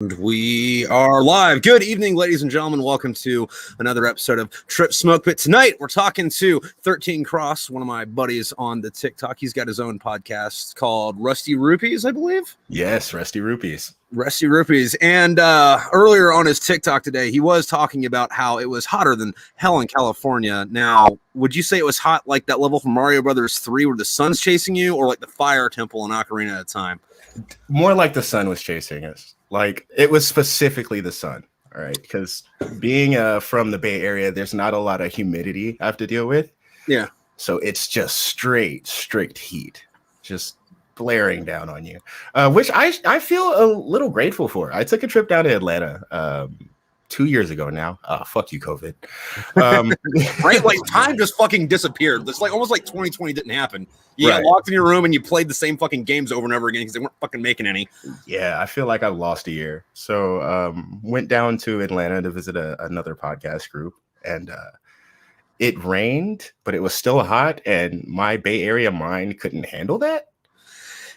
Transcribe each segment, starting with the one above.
We are live. Good evening, ladies and gentlemen. Welcome to another episode of Tripp Smokepit. Tonight, we're talking to 13 Cross, one of my buddies on the TikTok. He's got his own podcast called Rusty Rupees, I believe. Yes, Rusty Rupees. Rusty Rupees. And earlier on his TikTok today, he was talking about how it was hotter than hell in California. Now, would you say it was hot like that level from Mario Brothers 3 where the sun's chasing you, or like the fire temple in Ocarina of Time? More like the sun was chasing us. Like, it was specifically the sun, all right? Because being from the Bay Area, there's not a lot of humidity I have to deal with. Yeah. So it's just strict heat, just blaring down on you, which I feel a little grateful for. I took a trip down to Atlanta 2 years ago now. Fuck you, COVID. Right? Like, time just fucking disappeared. It's like almost like 2020 didn't happen. You got Right. locked in your room and you played the same fucking games over and over again because they weren't fucking making any. Yeah, I feel like I lost a year. So went down to Atlanta to visit another podcast group, and it rained, but it was still hot, and my Bay Area mind couldn't handle that.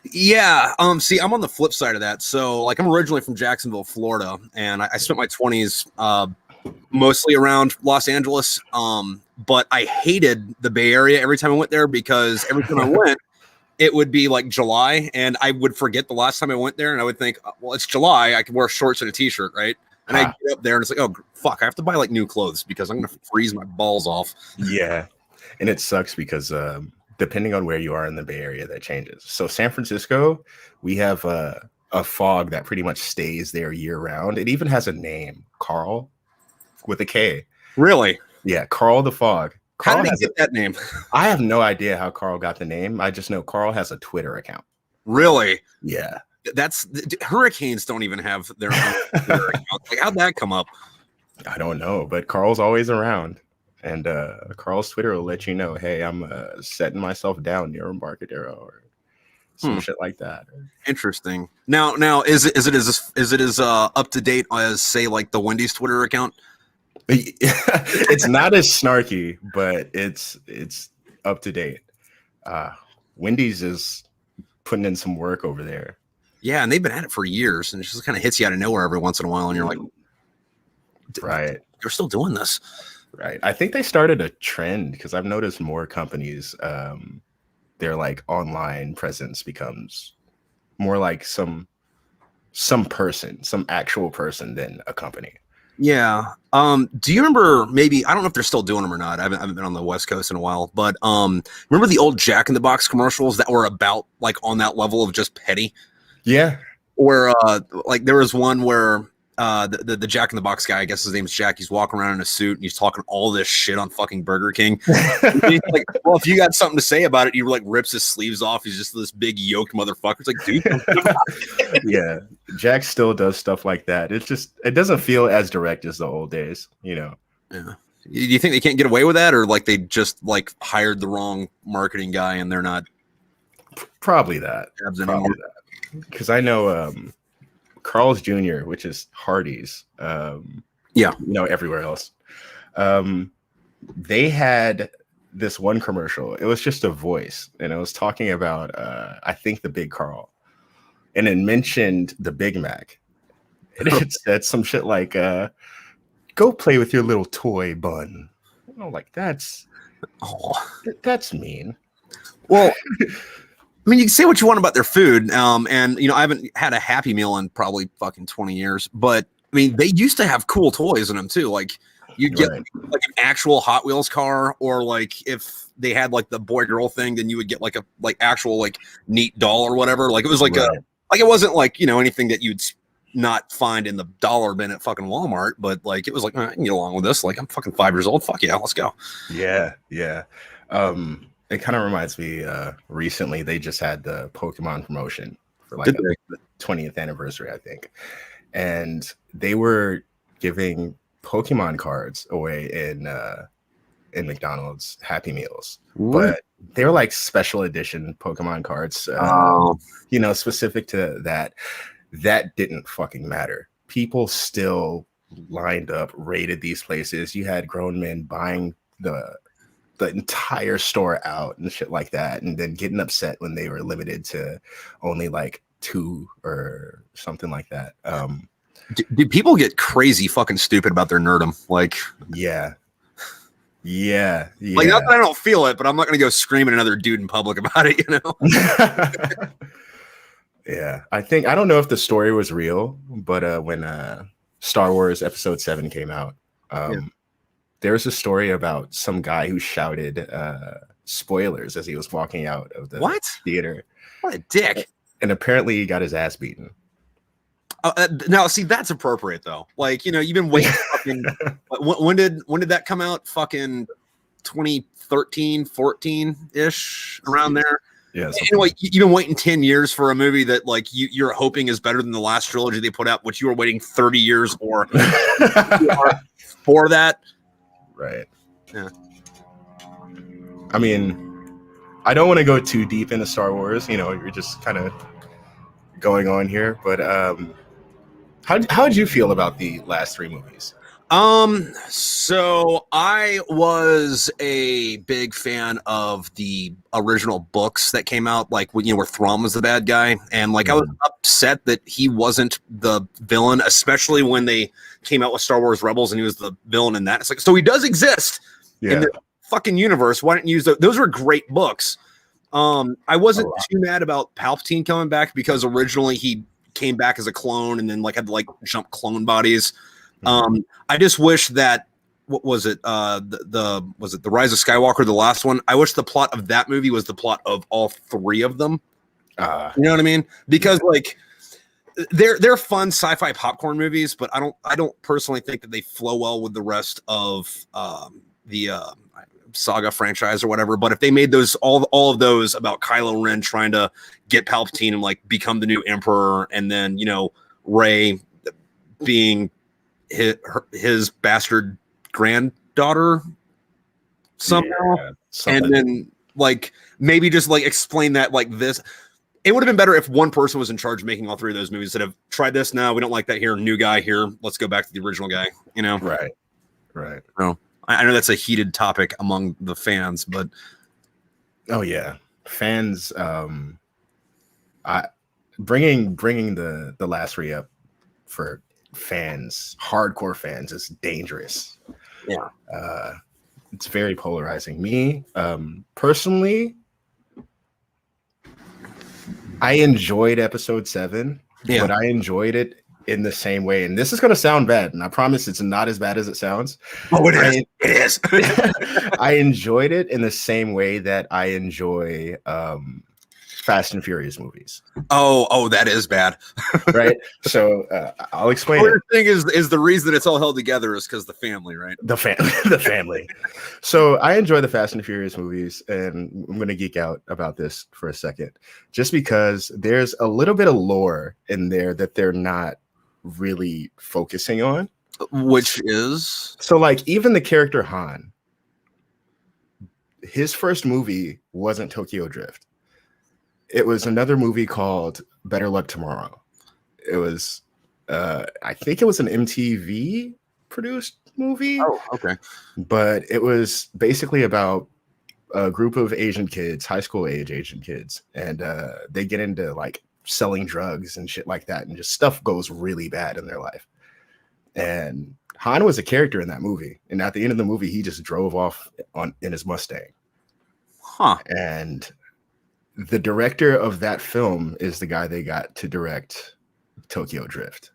Yeah. See, I'm on the flip side of that. So, like, I'm originally from Jacksonville, Florida, and I spent my 20s mostly around Los Angeles. But I hated the Bay Area every time I went there because every time I went, it would be like July, and I would forget the last time I went there, and I would think, well, it's July, I can wear shorts and a t-shirt, right? And I get up there, and it's like, oh, fuck, I have to buy like new clothes because I'm going to freeze my balls off. Yeah, and it sucks because depending on where you are in the Bay Area, that changes. So San Francisco, we have a fog that pretty much stays there year round. It even has a name, Carl, with a K. Really? Yeah, Carl the Fog. Carl How did he get that name? I have no idea how Carl got the name. I just know Carl has a Twitter account. Really? Yeah. That's hurricanes don't even have their own Twitter account. Like, how'd that come up? I don't know, but Carl's always around. And Carl's Twitter will let you know, hey, I'm setting myself down near Embarcadero or some shit like that. Interesting. Now, is it as up to date as, say, like the Wendy's Twitter account? It's not as snarky, but it's up to date. Wendy's is putting in some work over there. Yeah, and they've been at it for years, and it just kind of hits you out of nowhere every once in a while, and you're like, right, they're still doing this. Right. I think they started a trend because I've noticed more companies, their like online presence becomes more like some person, some actual person than a company. Yeah. Do you remember, maybe, I don't know if they're still doing them or not. I haven't been on the West Coast in a while, but remember the old Jack in the Box commercials that were about like on that level of just petty? Yeah. Where like there was one where the Jack in the Box guy, I guess his name's Jack, he's walking around in a suit and he's talking all this shit on fucking Burger King. He's like, well, if you got something to say about it, he like rips his sleeves off. He's just this big yoked motherfucker. It's like, dude. Yeah, Jack still does stuff like that. It's just, it doesn't feel as direct as the old days, you know. Yeah. Do you think they can't get away with that, or like they just like hired the wrong marketing guy and they're not? Probably that. Because I know Carl's Jr., which is Hardee's, you know, everywhere else. They had this one commercial. It was just a voice, and it was talking about, I think, the Big Carl, and it mentioned the Big Mac. And it said some shit like, "Go play with your little toy bun." You know, like that's mean. Well. I mean, you can say what you want about their food, and you know, I haven't had a Happy Meal in probably fucking 20 years. But I mean, they used to have cool toys in them too. Like you'd get like an actual Hot Wheels car, or like if they had like the boy girl thing, then you would get like a actual like neat doll or whatever. Like it was like it wasn't like, you know, anything that you'd not find in the dollar bin at fucking Walmart, but like it was like, I can get along with this. Like I'm fucking 5 years old. Fuck yeah, let's go. Yeah. It kind of reminds me, recently they just had the Pokemon promotion for like the 20th anniversary, I think. And they were giving Pokemon cards away in McDonald's Happy Meals. What? But they were like special edition Pokemon cards, you know, specific to that. That didn't fucking matter. People still lined up, raided these places. You had grown men buying the entire store out and shit like that, and then getting upset when they were limited to only like 2 or something like that. Do people get crazy fucking stupid about their nerdum? Like, yeah. Like, not that I don't feel it, but I'm not going to go scream at another dude in public about it, you know? Yeah. I don't know if the story was real, but when Star Wars Episode 7 came out, there was a story about some guy who shouted spoilers as he was walking out of the theater. What a dick. And apparently he got his ass beaten. Now, see, that's appropriate, though. Like, you know, you've been waiting. Fucking, when did that come out? Fucking 2013, 14-ish, around there. Yeah. Anyway, you've been waiting 10 years for a movie that, like, you're hoping is better than the last trilogy they put out, which you were waiting 30 years for that. Right. Yeah. I mean, I don't want to go too deep into Star Wars. You know, you're just kind of going on here, but how'd you feel about the last 3 movies? So I was a big fan of the original books that came out, like when, you know, where Thrawn was the bad guy, and like I was upset that he wasn't the villain, especially when they came out with Star Wars Rebels and he was the villain in that. It's like, so he does exist in the fucking universe. Why didn't you use those? Those were great books. I wasn't too mad about Palpatine coming back because originally he came back as a clone and then like had to like jump clone bodies. I just wish that what was it? Was it The Rise of Skywalker, the last one? I wish the plot of that movie was the plot of all 3 of them. You know what I mean? Because like they're fun sci-fi popcorn movies, but I don't personally think that they flow well with the rest of the saga franchise or whatever. But if they made those all of those about Kylo Ren trying to get Palpatine and like become the new emperor, and then, you know, Rey being his bastard granddaughter somehow, and then like maybe just like explain that like this. It would have been better if one person was in charge of making all 3 of those movies instead of tried this. No, we don't like that here. New guy here. Let's go back to the original guy. You know, right. No, I know that's a heated topic among the fans, but fans. I bringing the last 3 up for fans, hardcore fans, is dangerous. Yeah. It's very polarizing. Me, personally, I enjoyed Episode 7, but I enjoyed it in the same way. And this is going to sound bad, and I promise it's not as bad as it sounds. Oh, it is. It is. I enjoyed it in the same way that I enjoy Fast and Furious movies. Oh, that is bad. Right. So I'll explain. The thing is the reason it's all held together is because the family, right? The family. So I enjoy the Fast and Furious movies, and I'm going to geek out about this for a second, just because there's a little bit of lore in there that they're not really focusing on. Which is? So like even the character Han, his first movie wasn't Tokyo Drift. It was another movie called Better Luck Tomorrow. It was, I think it was an MTV produced movie. Oh, okay. But it was basically about a group of Asian kids, high school age Asian kids, and they get into like selling drugs and shit like that, and just stuff goes really bad in their life. And Han was a character in that movie, and at the end of the movie, he just drove off in his Mustang. Huh. And the director of that film is the guy they got to direct Tokyo Drift.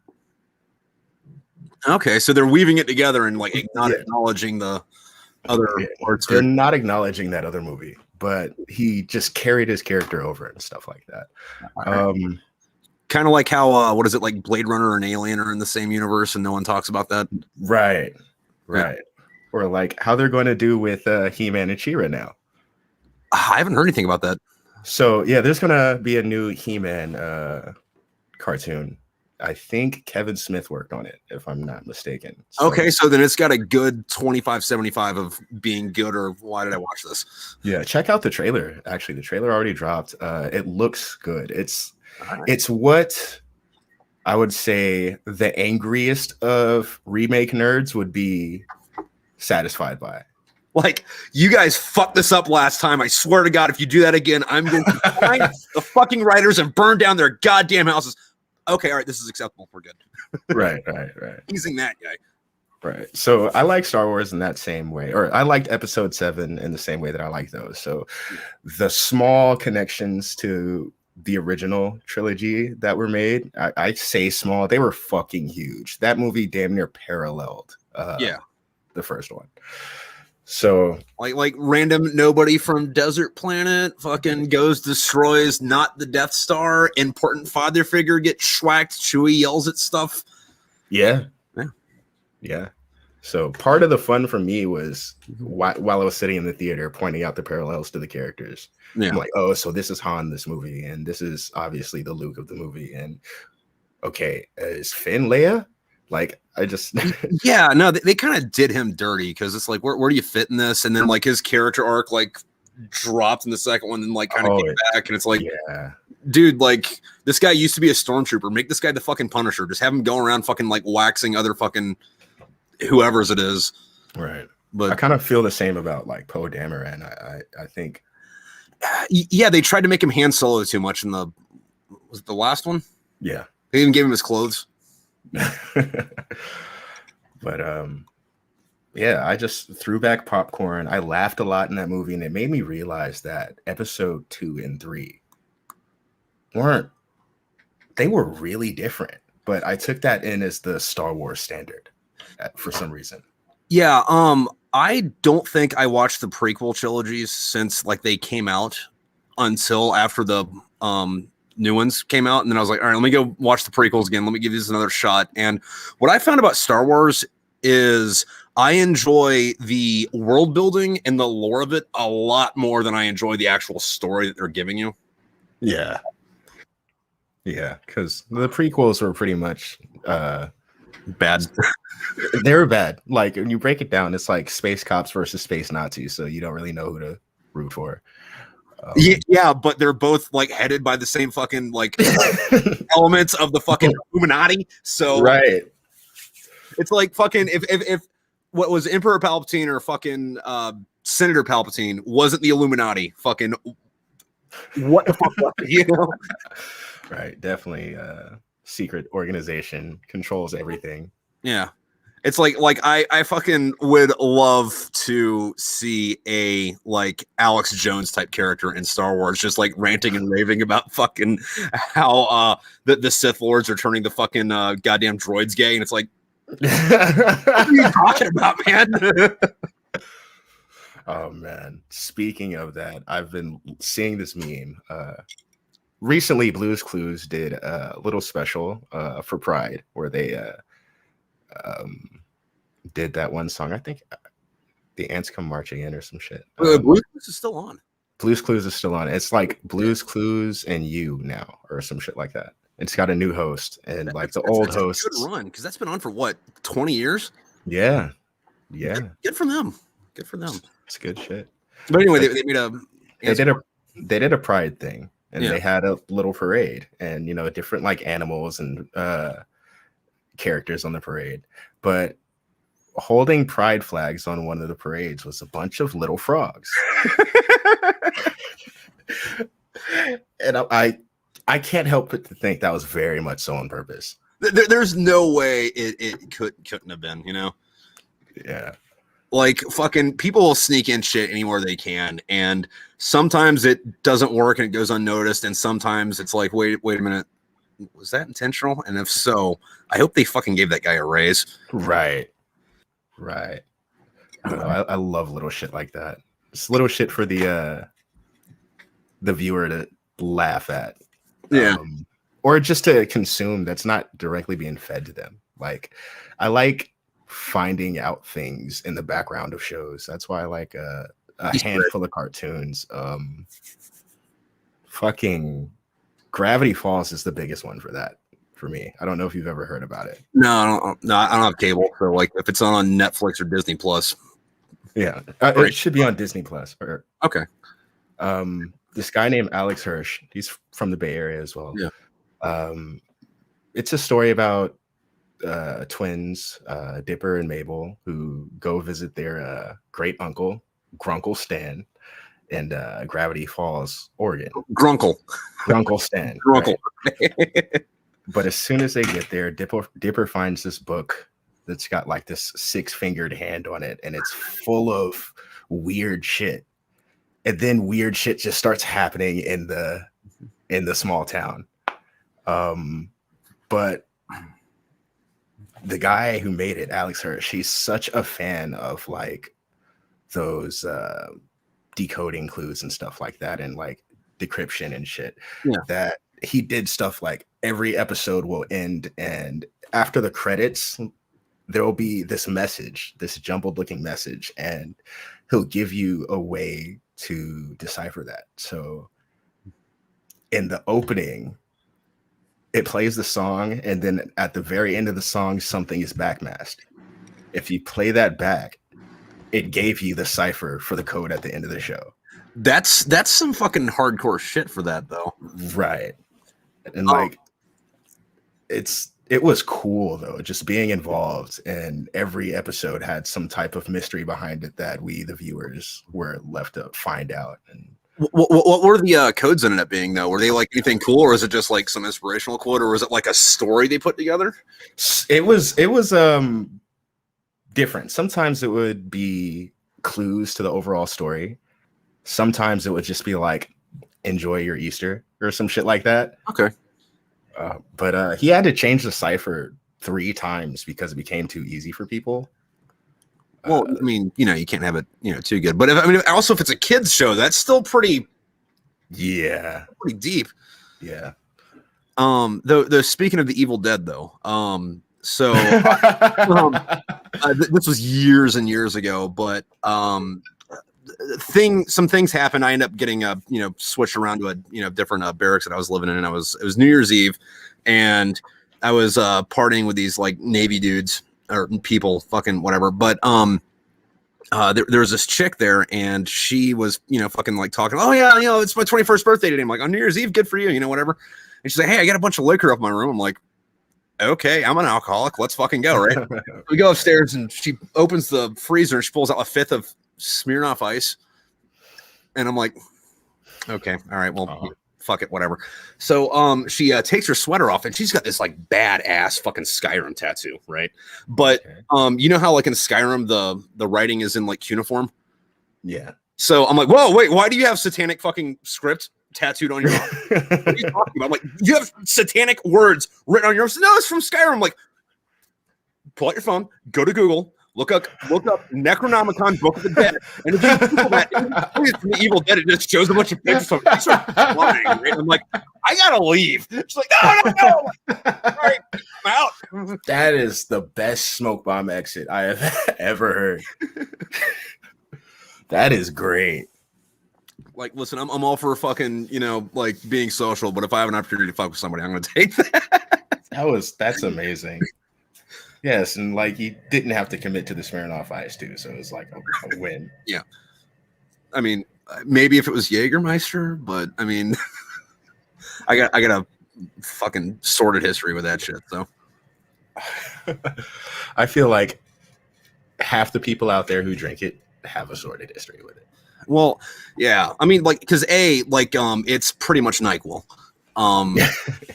Okay, so they're weaving it together and like not acknowledging the other parts. They're not acknowledging that other movie, but he just carried his character over and stuff like that. Kind of like how what is it, like Blade Runner and Alien are in the same universe and no one talks about that. Right. Or like how they're going to do with He-Man and She-Ra now. I haven't heard anything about that. So yeah, there's gonna be a new He-Man cartoon. I think Kevin Smith worked on it, if I'm not mistaken. So, okay, so then it's got a good 25-75 of being good, or why did I watch this? Yeah, check out the trailer. Actually, the trailer already dropped. It looks good. It's what I would say the angriest of remake nerds would be satisfied by. Like, you guys fucked this up last time. I swear to God, if you do that again, I'm going to find the fucking writers and burn down their goddamn houses. okay, all right, this is acceptable. We're good. Right. Teasing that guy. Right. So I like Star Wars in that same way, or I liked Episode 7 in the same way that I like those. So the small connections to the original trilogy that were made, I say small, they were fucking huge. That movie damn near paralleled the first one. So like random nobody from desert planet fucking goes, destroys not the Death Star, important father figure gets schwacked, Chewie yells at stuff. Yeah. So part of the fun for me was while I was sitting in the theater pointing out the parallels to the characters. Yeah. I'm like, oh, so this is Han this movie, and this is obviously the Luke of the movie, and okay, is Finn Leia? Like, I just yeah, no, they kind of did him dirty because it's like, where do you fit in this? And then like his character arc like dropped in the second one, and like kind of came back, and it's like, dude, like this guy used to be a stormtrooper. Make this guy the fucking Punisher. Just have him going around fucking like waxing other fucking whoever's it is. Right. But I kind of feel the same about like Poe Dameron. I think. Yeah, they tried to make him Han Solo too much in the last one. Yeah. They even gave him his clothes. But yeah, I just threw back popcorn. I laughed a lot in that movie, and it made me realize that episode 2 and 3 were really different. But I took that in as the Star Wars standard for some reason. Yeah, I don't think I watched the prequel trilogies since like they came out until after the new ones came out, and then I was like, all right, let me go watch the prequels again. Let me give these another shot. And what I found about Star Wars is I enjoy the world building and the lore of it a lot more than I enjoy the actual story that they're giving you. Yeah, because the prequels were pretty much bad. They were bad. Like when you break it down, it's like space cops versus space Nazis, so you don't really know who to root for. Yeah, but they're both like headed by the same fucking like elements of the fucking Illuminati. So right, it's like fucking if what was Emperor Palpatine or fucking Senator Palpatine wasn't the Illuminati, fucking what the fuck, you know? Right, definitely. Secret organization controls everything. Yeah. It's like I fucking would love to see a like Alex Jones type character in Star Wars, just like ranting and raving about fucking how the Sith Lords are turning the fucking goddamn droids gay, and it's like, what are you talking about, man? Oh man! Speaking of that, I've been seeing this meme. Recently, Blue's Clues did a little special for Pride where they did that one song. I think the ants come marching in or some shit. Blue's Clues is still on. Blue's Clues is still on. It's like Blue's Clues and You now or some shit like that. It's got a new host, and like the old host. Good run, because that's been on for what, 20 years? Yeah. Good for them. Good for them. It's good shit. But anyway, they made a. They did a Pride thing, and they had a little parade, and different like animals and characters on the parade, but holding pride flags on one of the parades was a bunch of little frogs. And I can't help but to think that was very much so on purpose. There's no way it couldn't have been, Yeah. Like fucking people will sneak in shit anywhere they can, and sometimes it doesn't work and it goes unnoticed, and sometimes it's like, wait a minute, was that intentional? And if so, I hope they fucking gave that guy a raise. Right. I love little shit like that. It's little shit for the viewer to laugh at. Yeah. Or just to consume that's not directly being fed to them. Like, I like finding out things in the background of shows. That's why I like a handful of cartoons. Fucking Gravity Falls is the biggest one for that for me. I don't know if you've ever heard about it. No, I don't have cable. So like if it's on Netflix or Disney Plus. Yeah. It should be on Disney Plus. Okay. This guy named Alex Hirsch, he's from the Bay Area as well. Yeah. It's a story about twins, Dipper and Mabel, who go visit their great uncle, Grunkle Stan, in Gravity Falls, Oregon. Grunkle Stan. Grunkle. Right? But as soon as they get there, Dipper finds this book that's got like this 6-fingered hand on it, and it's full of weird shit. And then weird shit just starts happening in the small town. But the guy who made it, Alex Hirsch, he's such a fan of like those decoding clues and stuff like that, and like decryption and shit, that he did stuff like every episode will end, and after the credits there will be this message, this jumbled looking message, and he'll give you a way to decipher that. So in the opening, it plays the song, and then at the very end of the song, something is backmasked. If you play that back, it gave you the cipher for the code at the end of the show. That's some fucking hardcore shit for that, though. Right. And like, it was cool though, just being involved, and every episode had some type of mystery behind it that we, the viewers, were left to find out. And what were the codes ended up being though? Were they like anything cool, or was it just like some inspirational quote, or was it like a story they put together? It was different. Sometimes it would be clues to the overall story. Sometimes it would just be like, enjoy your Easter or some shit like that. Okay. But he had to change the cipher 3 times because it became too easy for people. Well, I mean, you can't have it, too good. But also if it's a kids show, that's still pretty deep. Yeah. Though speaking of the Evil Dead, though, so this was years and years ago, but some things happened. I ended up getting switched around to a different barracks that I was living in, and it was New Year's Eve, and I was partying with these like Navy dudes or people, fucking whatever. But there was this chick there, and she was fucking like talking. Oh yeah, it's my 21st birthday today. I'm like, on New Year's Eve, good for you, whatever. And she's like, hey, I got a bunch of liquor up in my room. I'm like, okay, I'm an alcoholic. Let's fucking go, right? We go upstairs, and she opens the freezer, and she pulls out a 5th of Smirnoff Ice, and I'm like, okay, all right, well, fuck it, whatever. So she takes her sweater off, and she's got this like badass fucking Skyrim tattoo, right? But you know how like in Skyrim the writing is in like cuneiform? Yeah. So I'm like, whoa, wait, why do you have satanic fucking script tattooed on your arm? What are you talking about? I'm like, you have satanic words written on your arm. So, no, it's from Skyrim. I'm like, pull out your phone, go to Google, look up Necronomicon Book of the Dead, and if you Google that, it's from the Evil Dead, it just shows a bunch of pictures of it. Flying, right? I'm like, I gotta leave. She's like, no. All right, I'm out. That is the best smoke bomb exit I have ever heard. That is great. Like, listen, I'm all for fucking, like being social, but if I have an opportunity to fuck with somebody, I'm gonna take that. That's amazing. Yes, and like you didn't have to commit to the Smirnoff Ice too, so it was like a win. Yeah, I mean, maybe if it was Jägermeister, but I mean, I got a fucking sordid history with that shit. So I feel like half the people out there who drink it have a sordid history with it. Well, yeah, I mean, like, because it's pretty much NyQuil.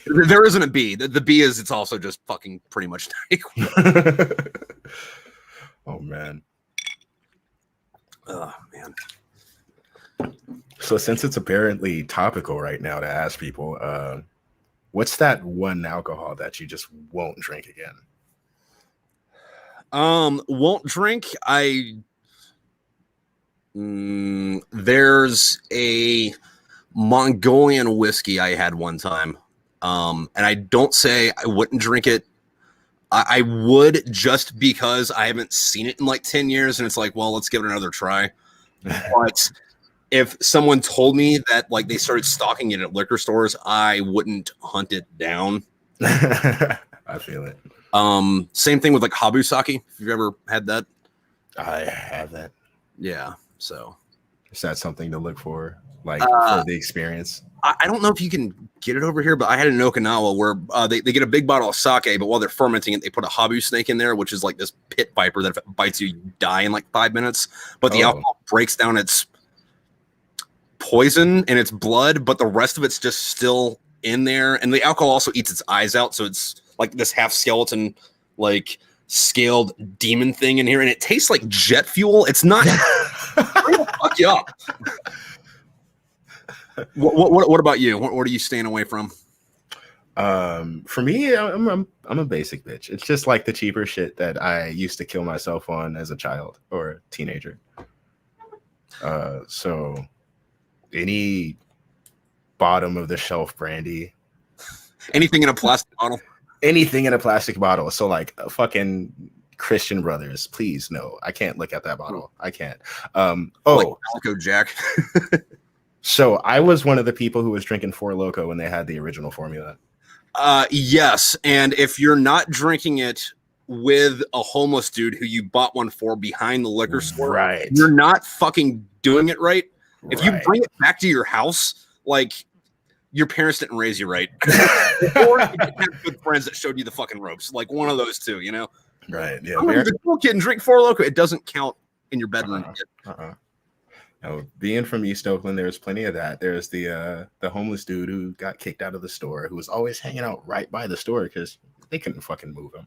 There isn't a B. The B is it's also just fucking pretty much NyQuil. Oh man. Oh man. So since it's apparently topical right now to ask people, what's that one alcohol that you just won't drink again? Won't drink. There's a Mongolian whiskey I had one time. And I don't say I wouldn't drink it. I would, just because I haven't seen it in like 10 years. And it's like, well, let's give it another try. But if someone told me that like they started stocking it at liquor stores, I wouldn't hunt it down. I feel it. Same thing with like Habusaki. If you've ever had that. I have that. Yeah. So is that something to look for? Like for the experience? I don't know if you can get it over here, but I had it in Okinawa where they get a big bottle of sake, but while they're fermenting it, they put a habu snake in there, which is like this pit viper that if it bites you, you die in like 5 minutes. But the alcohol breaks down its poison and its blood, but the rest of it's just still in there, and the alcohol also eats its eyes out, so it's like this half skeleton, like scaled demon thing in here, and it tastes like jet fuel. It's not. Fuck you up. What about you? What are you staying away from? For me, I'm a basic bitch. It's just like the cheaper shit that I used to kill myself on as a child or a teenager. So any bottom of the shelf brandy, anything in a plastic bottle, anything in a plastic bottle. So like a fucking Christian Brothers, please no, I can't look at that bottle. I can't. Like Calico Jack. So I was one of the people who was drinking Four Loko when they had the original formula. Yes, and if you're not drinking it with a homeless dude who you bought one for behind the liquor store, right, you're not fucking doing it right. If you bring it back to your house, like your parents didn't raise you right, or you didn't have good friends that showed you the fucking ropes, like one of those two, you know? Right. Yeah. I'm a cool kid and drink Four Loko. It doesn't count in your bedroom. No, being from East Oakland, there's plenty of that. There's the homeless dude who got kicked out of the store, who was always hanging out right by the store because they couldn't fucking move him.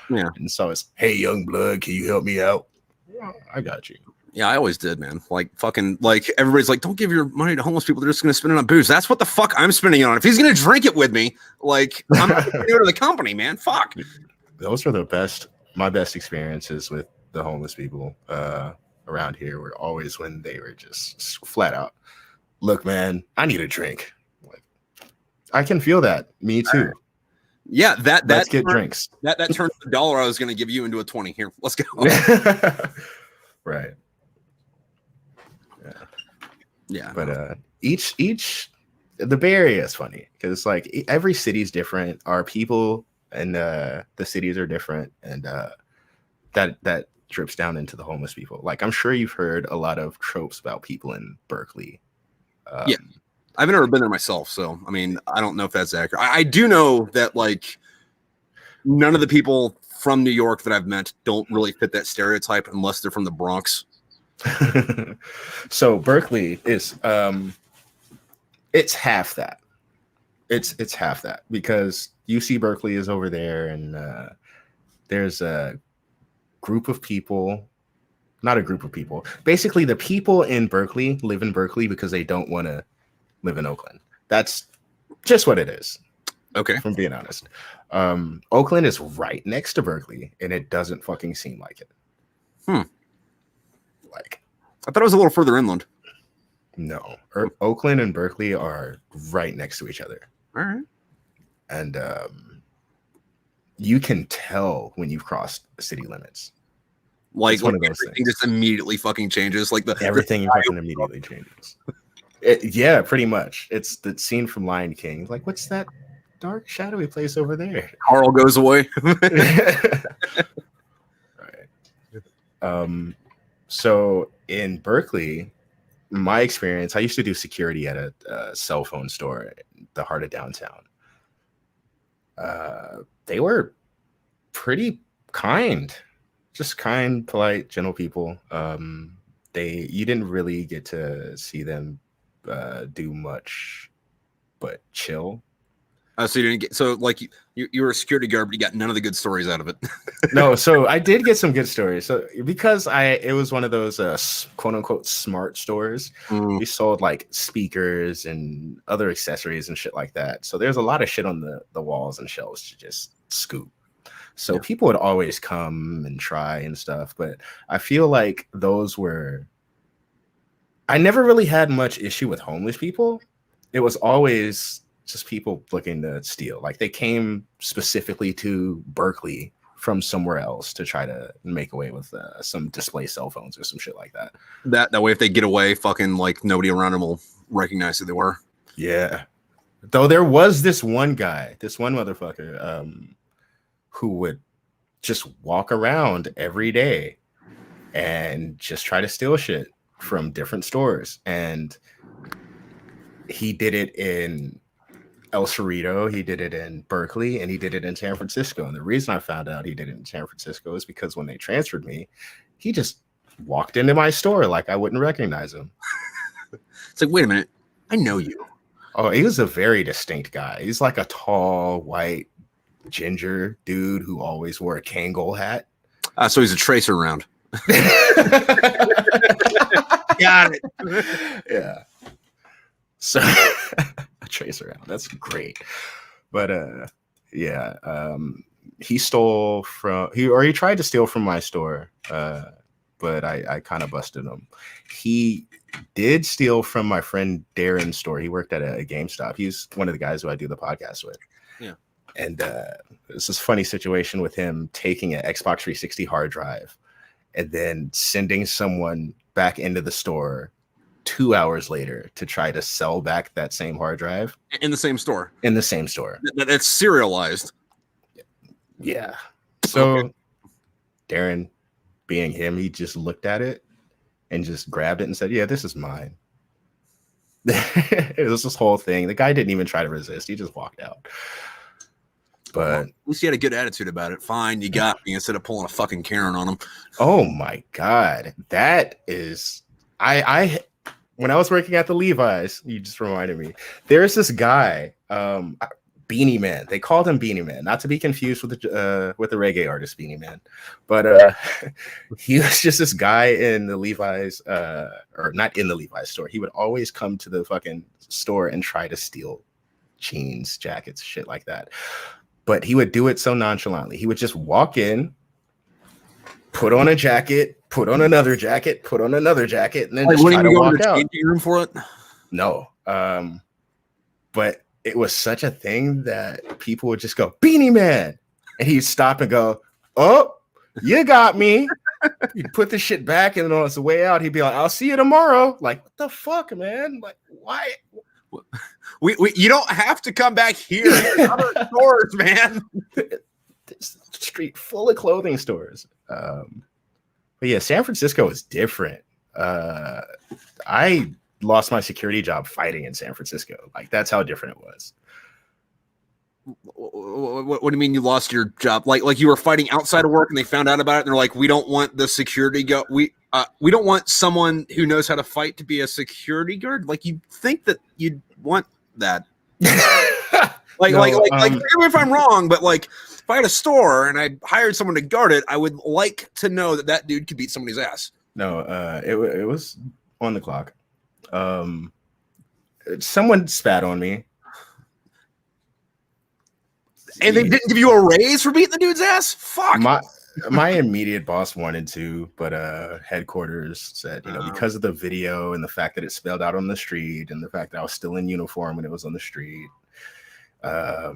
Yeah. And so it's, hey, young blood, can you help me out? Yeah, I got you. Yeah, I always did, man. Like fucking, like everybody's like, don't give your money to homeless people. They're just gonna spend it on booze. That's what the fuck I'm spending it on. If he's gonna drink it with me, like I'm not gonna go to the company, man. Fuck. Those were my best experiences with the homeless people around here were always when they were just flat out, look, man, I need a drink. Like, I can feel that. Me too. Yeah, let's get drinks. That turned the $1 I was going to give you into a 20. Here, let's go. Right. Yeah. But each the Bay Area is funny because like every city's different. Our people and the cities are different, and that drips down into the homeless people. Like I'm sure you've heard a lot of tropes about people in Berkeley. Yeah, I've never been there myself, so I mean, I don't know if that's accurate. I do know that like none of the people from New York that I've met don't really fit that stereotype unless they're from the Bronx. So Berkeley is it's half that. It's half that because UC Berkeley is over there, and there's a group of people, not a group of people. Basically, the people in Berkeley live in Berkeley because they don't want to live in Oakland. That's just what it is. Okay. From being honest. Oakland is right next to Berkeley, and it doesn't fucking seem like it. Like, I thought it was a little further inland. No. Oakland and Berkeley are right next to each other. All right. And you can tell when you've crossed city limits. Like one of those everything things just immediately fucking changes. Like everything fucking immediately changes. Yeah, pretty much. It's the scene from Lion King. Like, what's that dark, shadowy place over there? Carl goes away. Right. So in Berkeley, my experience, I used to do security at a cell phone store in the heart of downtown. They were pretty kind, just kind, polite, gentle people. You didn't really get to see them do much but chill. So you didn't get, so like you were a security guard, but you got none of the good stories out of it. No, so I did get some good stories. So because it was one of those quote unquote smart stores. We sold like speakers and other accessories and shit like that. So there's a lot of shit on the walls and shelves to just scoop. So people would always come and try and stuff, but I feel like I never really had much issue with homeless people. It was always just people looking to steal. Like they came specifically to Berkeley from somewhere else to try to make away with some display cell phones or some shit like that. That way, if they get away, fucking like nobody around them will recognize who they were. Yeah. Though there was this one motherfucker who would just walk around every day and just try to steal shit from different stores. And he did it in El Cerrito, he did it in Berkeley, and he did it in San Francisco. And the reason I found out he did it in San Francisco is because when they transferred me, he just walked into my store like I wouldn't recognize him. It's like, wait a minute, I know you. Oh, he was a very distinct guy. He's like a tall, white, ginger dude who always wore a Kangol hat. So he's a tracer round. Got it. Yeah. So a tracer round. That's great. But yeah, he stole from he tried to steal from my store, but I kind of busted him. He did steal from my friend Darren's store. He worked at a GameStop. He's one of the guys who I do the podcast with. Yeah. And it's this funny situation with him taking an Xbox 360 hard drive and then sending someone back into the store 2 hours later to try to sell back that same hard drive in the same store. In the same store. That's serialized. Yeah. So Darren, being him, he just looked at it and just grabbed it and said, "Yeah, this is mine." It was this whole thing. The guy didn't even try to resist. He just walked out. But well, at least he had a good attitude about it. Fine, you got me, instead of pulling a fucking Karen on him. Oh my God. That is I when I was working at the Levi's, you just reminded me. There's this guy, Beanie Man. They called him Beanie Man, not to be confused with the reggae artist Beanie Man. But he was just this guy in the Levi's, or not in the Levi's store. He would always come to the fucking store and try to steal jeans, jackets, shit like that. But he would do it so nonchalantly. He would just walk in, put on a jacket, put on another jacket, put on another jacket, and then just try to walk out. Room for it? No. But it was such a thing that people would just go, "Beanie Man," and he'd stop and go, "Oh, you got me." He'd put the shit back, and then on his way out, he'd be like, "I'll see you tomorrow." Like, what the fuck, man? Like, why? You don't have to come back here. Other stores, man. This street full of clothing stores. But yeah, San Francisco is different. I lost my security job fighting in San Francisco. Like, that's how different it was. What do you mean you lost your job? Like you were fighting outside of work and they found out about it and they're like, "We don't want the security guard. We don't want someone who knows how to fight to be a security guard." Like, you'd think that you'd want that. Like, if I'm wrong, but like, if I had a store and I hired someone to guard it, I would like to know that dude could beat somebody's ass. No, it was on the clock. Someone spat on me. And they didn't give you a raise for beating the dude's ass? Fuck. My immediate boss wanted to, but headquarters said, because of the video and the fact that it spelled out on the street and the fact that I was still in uniform when it was on the street. The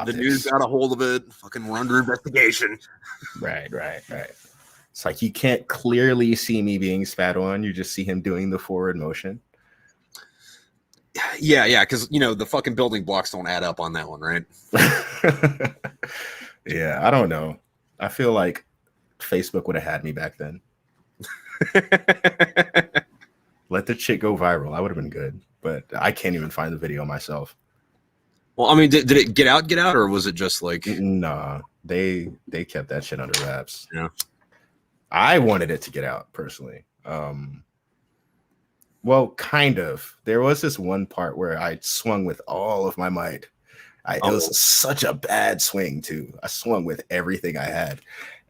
news got a hold of it. Fucking, we're under investigation. Right. It's like, you can't clearly see me being spat on. You just see him doing the forward motion. Yeah, because the fucking building blocks don't add up on that one, right? Yeah, I don't know. I feel like Facebook would have had me back then. Let the shit go viral. I would have been good, but I can't even find the video myself. Well, I mean, did it get out, or was it just like? Nah, they kept that shit under wraps. Yeah, I wanted it to get out personally. Well, kind of. There was this one part where I swung with all of my might. It was such a bad swing, too. I swung with everything I had.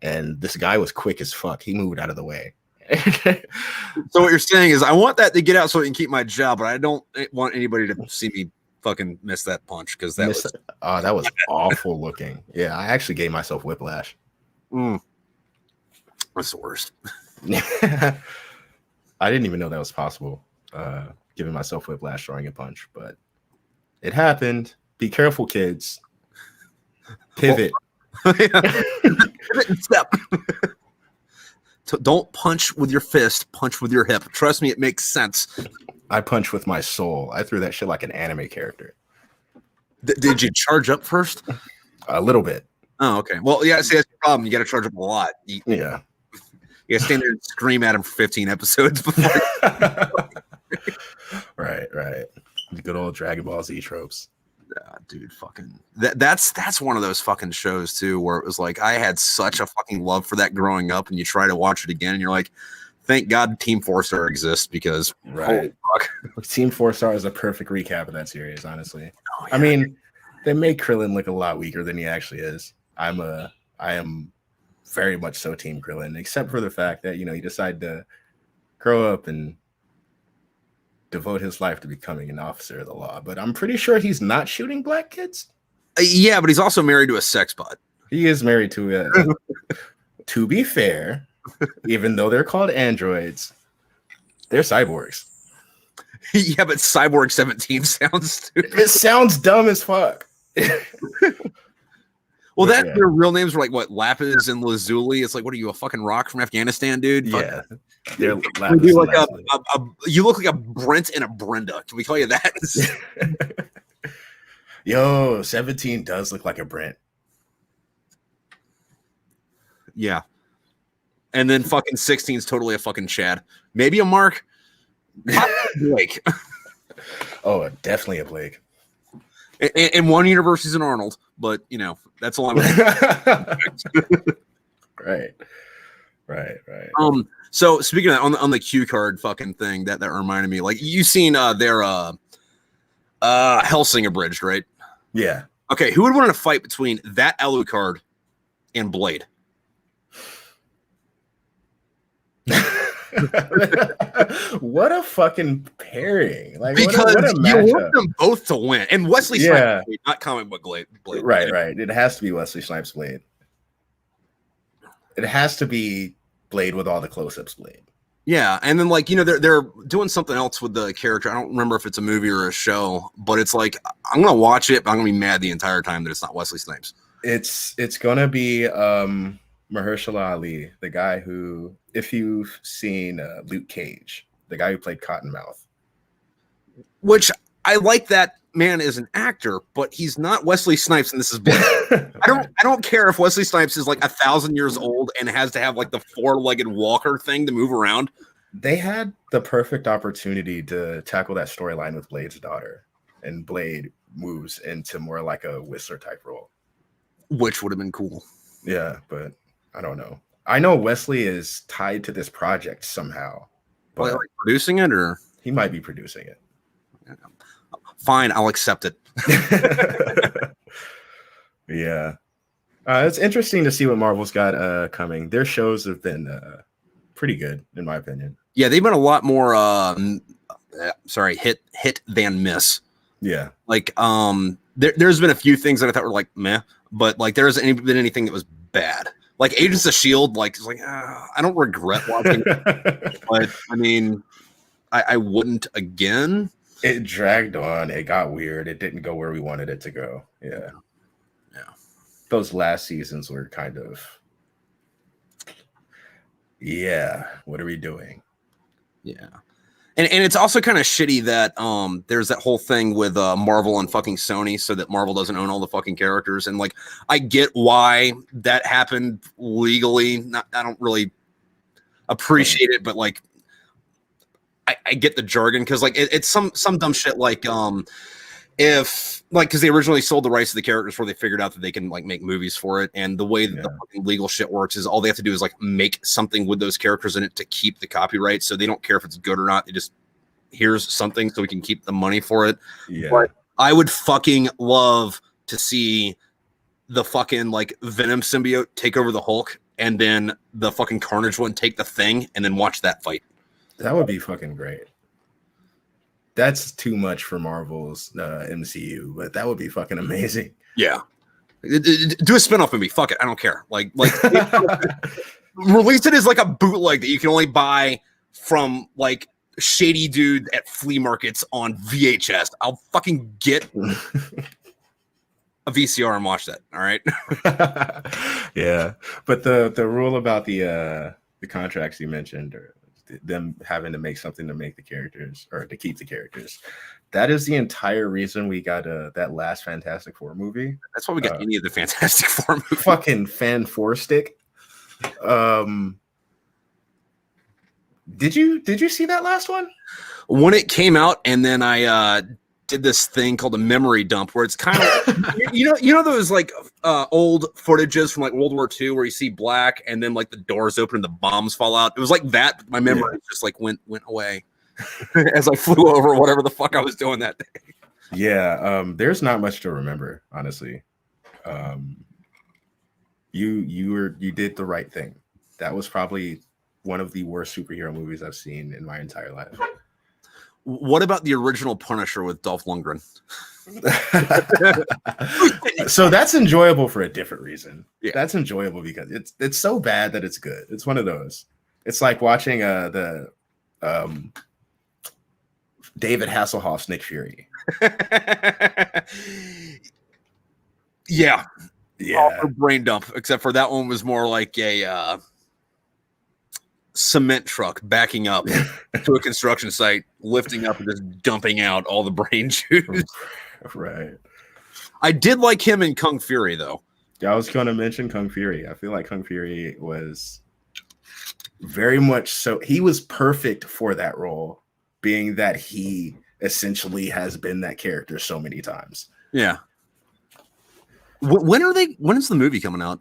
And this guy was quick as fuck. He moved out of the way. So what you're saying is, I want that to get out so I can keep my job, but I don't want anybody to see me fucking miss that punch, because that was awful looking. Yeah, I actually gave myself whiplash. That's the worst. I didn't even know that was possible, giving myself whiplash throwing a punch, but it happened. Be careful, kids. Pivot. Step. Don't punch with your fist, punch with your hip. Trust me, it makes sense. I punch with my soul. I threw that shit like an anime character. Did you charge up first? A little bit. Oh, okay. Well, yeah, see, that's the problem. You got to charge up a lot. Yeah. You got to stand there and scream at him for 15 episodes before. Right. The good old Dragon Ball Z tropes. Dude, fucking that's one of those fucking shows too, where it was like, I had such a fucking love for that growing up, and you try to watch it again and you're like, thank God Team 4-Star exists because right. Team 4-Star is a perfect recap of that series, honestly. Oh, yeah. I mean, they make Krillin look a lot weaker than he actually is. I am very much so Team Krillin, except for the fact that, you know, he decided to grow up and devote his life to becoming an officer of the law. But I'm pretty sure he's not shooting black kids. Yeah, but he's also married to a sex bot. He is married to a to be fair, even though they're called androids, they're cyborgs. Yeah, but Cyborg 17 sounds stupid. It sounds dumb as fuck. Well, their real names were like what, Lapis and Lazuli. It's like, what are you, a fucking rock from Afghanistan, dude? Yeah, they're Lapis. You look like a Brent and a Brenda. Can we call you that? Yo, 17 does look like a Brent. Yeah, and then fucking 16 is totally a fucking Chad. Maybe a Mark. Blake. Oh, definitely a Blake. In one universe, he's an Arnold, but you know that's all I'm. Right. So speaking of that, on the cue card fucking thing, that reminded me. Like, you seen their Hellsing Abridged, right? Yeah. Okay, who would want to fight between that Alucard and Blade? What a fucking pairing! Like, because what a you want them both to win, and Wesley Snipes, not comic book Blade. Right. It has to be Wesley Snipes Blade. It has to be Blade with all the close-ups Blade. Yeah, and then like, you know, they're doing something else with the character. I don't remember if it's a movie or a show, but it's like, I'm gonna watch it, but I'm gonna be mad the entire time that it's not Wesley Snipes. It's gonna be Mahershala Ali, the guy who, if you've seen Luke Cage, the guy who played Cottonmouth. Which I like that man as an actor, but he's not Wesley Snipes, and this is Blade. I don't care if Wesley Snipes is like 1,000 years old and has to have like the 4-legged walker thing to move around. They had the perfect opportunity to tackle that storyline with Blade's daughter, and Blade moves into more like a Whistler type role, which would have been cool. Yeah, but I don't know. I know Wesley is tied to this project somehow. But like producing it, or he might be producing it. Fine, I'll accept it. Yeah. It's interesting to see what Marvel's got coming. Their shows have been pretty good, in my opinion. Yeah, they've been a lot more hit than miss. Yeah. Like there's been a few things that I thought were like meh, but like there hasn't been anything that was bad. Like Agents of S.H.I.E.L.D., like, it's like, I don't regret watching it, but I mean, I wouldn't again. It dragged on. It got weird. It didn't go where we wanted it to go. Yeah. Those last seasons were kind of, what are we doing? Yeah. And it's also kind of shitty that there's that whole thing with Marvel and fucking Sony, so that Marvel doesn't own all the fucking characters. And like, I get why that happened legally. I don't really appreciate it, but like, I get the jargon, because like it's some dumb shit like if like, because they originally sold the rights to the characters before they figured out that they can like make movies for it, and the way that the fucking legal shit works is all they have to do is like make something with those characters in it to keep the copyright, so they don't care if it's good or not. They just, here's something so we can keep the money for it. Yeah. But I would fucking love to see the fucking like Venom symbiote take over the Hulk, and then the fucking Carnage one take the Thing, and then watch that fight. That would be fucking great. That's too much for Marvel's MCU, but that would be fucking amazing. Yeah. Do a spinoff movie. Fuck it. I don't care. Like release it as like a bootleg that you can only buy from like shady dude at flea markets on VHS. I'll fucking get a VCR and watch that. All right. Yeah. But the rule about the contracts you mentioned, or them having to make something to make the characters, or to keep the characters, that is the entire reason we got that last Fantastic Four movie. That's why we got any of the Fantastic Four movies. Fucking fan four stick. Did you see that last one? When it came out, and then I did this thing called a memory dump, where it's kind of you know those like old footages from like World War II where you see black and then like the doors open and the bombs fall out. It was like that. My memory just like went away as I flew over whatever the fuck I was doing that day. Yeah, there's not much to remember, honestly. You did the right thing. That was probably one of the worst superhero movies I've seen in my entire life. What about the original Punisher with Dolph Lundgren? So that's enjoyable for a different reason. Yeah. That's enjoyable because it's so bad that it's good. It's one of those. It's like watching the David Hasselhoff's Nick Fury. Yeah. Yeah. Brain dump, except for that one was more like a cement truck backing up to a construction site, lifting up and just dumping out all the brain juice. Right. I did like him in Kung Fury, though. Yeah, I was going to mention Kung Fury. I feel like Kung Fury was very much so. He was perfect for that role, being that he essentially has been that character so many times. Yeah. When is the movie coming out?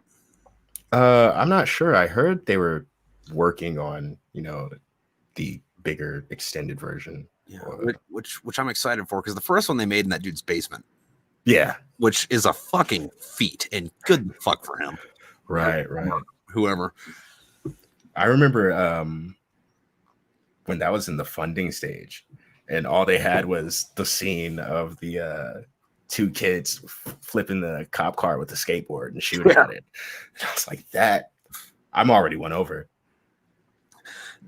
I'm not sure. I heard they were working on, the bigger extended version. Yeah, which I'm excited for, because the first one they made in that dude's basement. Yeah. Which is a fucking feat, and good fuck for him. Right. Whoever. I remember when that was in the funding stage, and all they had was the scene of the two kids flipping the cop car with the skateboard and shooting at it. And I was like, that I'm already won over.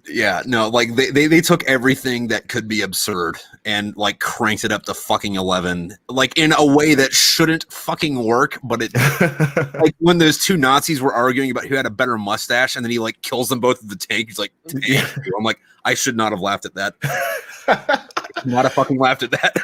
Yeah, no, like they took everything that could be absurd and like cranked it up to fucking 11, like in a way that shouldn't fucking work. But it, like when those two Nazis were arguing about who had a better mustache, and then he like kills them both with the tank. He's like, I'm like, I should not have laughed at that. Not have fucking laughed at that.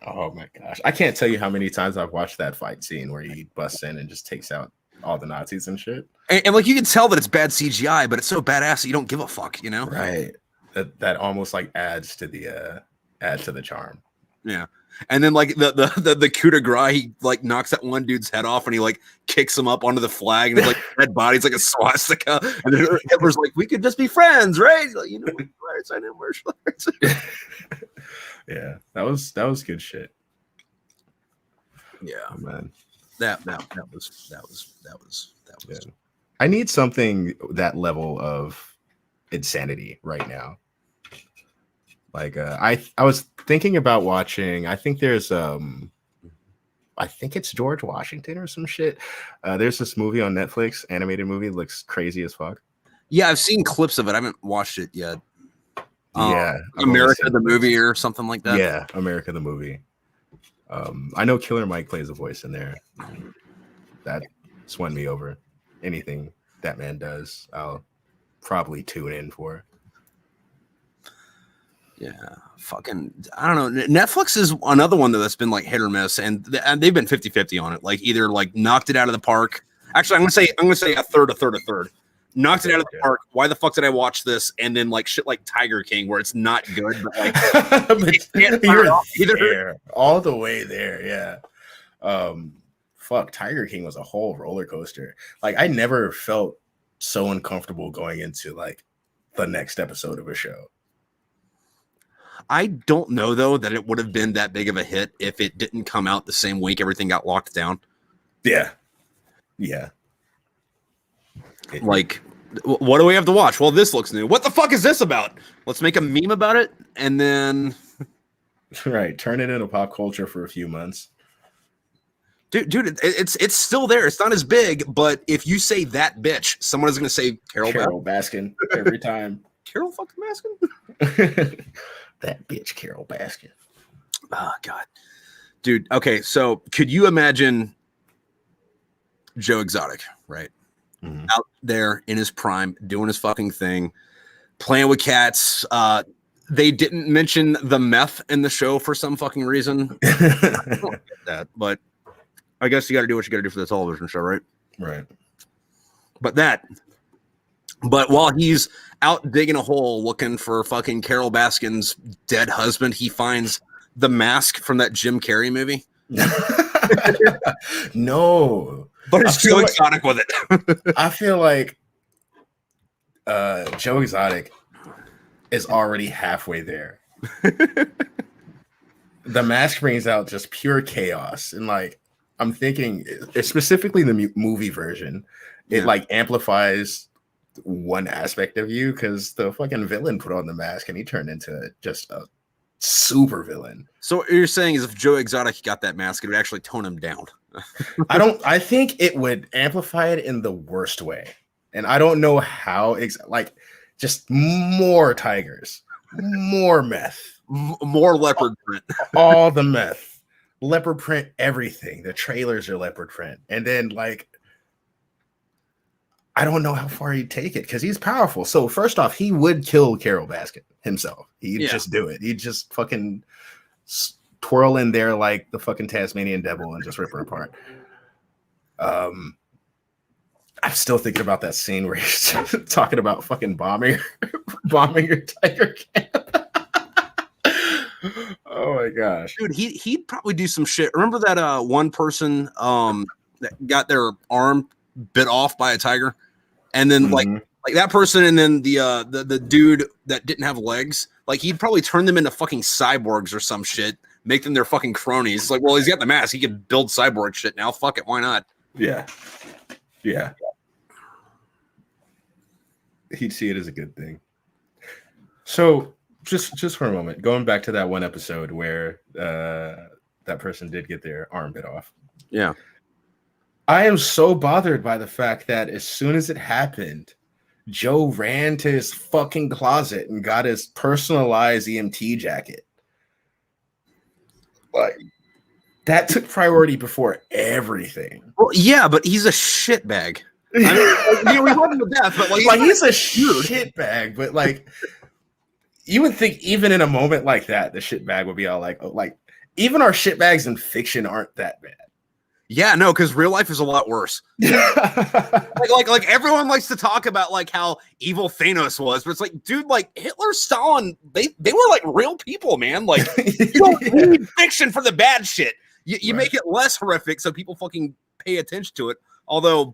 Oh my gosh, I can't tell you how many times I've watched that fight scene where he busts in and just takes out all the Nazis and shit. And like you can tell that it's bad CGI, but it's so badass that you don't give a fuck, Right. That almost like adds to the charm. Yeah. And then like the coup de grace, he like knocks that one dude's head off and he like kicks him up onto the flag, and his like dead body's like a swastika. And then Hitler's like, we could just be friends, right? Like, rights, I know martial arts. Yeah, that was good shit. Yeah, oh, man. That was. Yeah. I need something that level of insanity right now. Like I was thinking about watching. I think there's I think it's George Washington or some shit. There's this movie on Netflix, animated movie, looks crazy as fuck. Yeah, I've seen clips of it. I haven't watched it yet. Yeah, America the movie or something like that. Yeah, America the movie. I know Killer Mike plays a voice in there. That's won me over. Anything that man does, I'll probably tune in for. Yeah, fucking, I don't know. Netflix is another one that's been like hit or miss, and they've been 50-50 on it. Like either like knocked it out of the park. Actually, I'm gonna say a third. Knocked it out of the park. Why the fuck did I watch this? And then like shit like Tiger King, where it's not good, but like you're there, all the way there. Yeah. Fuck, Tiger King was a whole roller coaster. Like I never felt so uncomfortable going into like the next episode of a show. I don't know though that it would have been that big of a hit if it didn't come out the same week everything got locked down. Yeah. Like, what do we have to watch? Well, this looks new. What the fuck is this about? Let's make a meme about it, and then right, turn it into pop culture for a few months. Dude, it's still there. It's not as big, but if you say that bitch, someone is going to say Carol Baskin every time. Carol fucking Baskin? That bitch, Carol Baskin. Oh, God. Dude, okay, so could you imagine Joe Exotic, right? Mm-hmm. Out there in his prime, doing his fucking thing, playing with cats. They didn't mention the meth in the show for some fucking reason. I don't get that, but I guess you got to do what you got to do for the television show, right? Right. But while he's out digging a hole looking for fucking Carol Baskin's dead husband, he finds the mask from that Jim Carrey movie. No, but it's Joe Exotic with it. I feel like Joe Exotic is already halfway there. The mask brings out just pure chaos, and like I'm thinking, specifically the movie version, it like amplifies one aspect of you because the fucking villain put on the mask and he turned into just a super villain. So what you're saying is if Joe Exotic got that mask, it would actually tone him down. I think it would amplify it in the worst way. And I don't know how, like, just more tigers, more meth, more leopard print, all the meth, leopard print, everything. The trailers are leopard print. And then, like, I don't know how far he'd take it because he's powerful. So, first off, he would kill Carol Baskin himself. He'd just do it. He'd just fucking twirl in there like the fucking Tasmanian devil and just rip her apart. I'm still thinking about that scene where he's talking about fucking bombing your tiger camp. Oh my gosh, dude, he'd probably do some shit. Remember that one person that got their arm bit off by a tiger, and then like that person, and then the dude that didn't have legs, like he'd probably turn them into fucking cyborgs or some shit, make them their fucking cronies. Like, well, he's got the mask, he could build cyborg shit now. Fuck it, why not? Yeah. He'd see it as a good thing. So just for a moment, going back to that one episode where that person did get their arm bit off. Yeah. I am so bothered by the fact that as soon as it happened, Joe ran to his fucking closet and got his personalized EMT jacket. Like, that took priority before everything. Well, yeah, but he's a shitbag. I mean, we love him to death, but like he's a shitbag. But like, you would think even in a moment like that, the shitbag would be all like, even our shitbags in fiction aren't that bad. Yeah, no, because real life is a lot worse. like everyone likes to talk about like how evil Thanos was, but it's like, dude, like Hitler, Stalin, they were like real people, man. Like, you don't need fiction for the bad shit. You make it less horrific so people fucking pay attention to it. Although,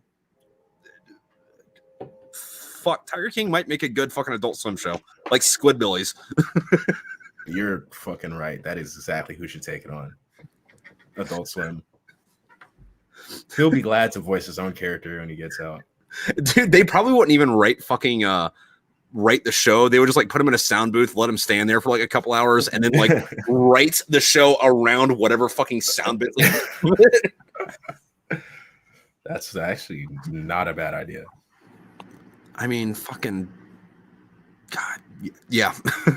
fuck, Tiger King might make a good fucking Adult Swim show, like Squidbillies. You're fucking right. That is exactly who should take it on. Adult Swim. He'll be glad to voice his own character when he gets out. Dude, they probably wouldn't even write the show. They would just like put him in a sound booth, let him stand there for like a couple hours, and then like write the show around whatever fucking sound booth. That's actually not a bad idea. I mean, fucking God, yeah.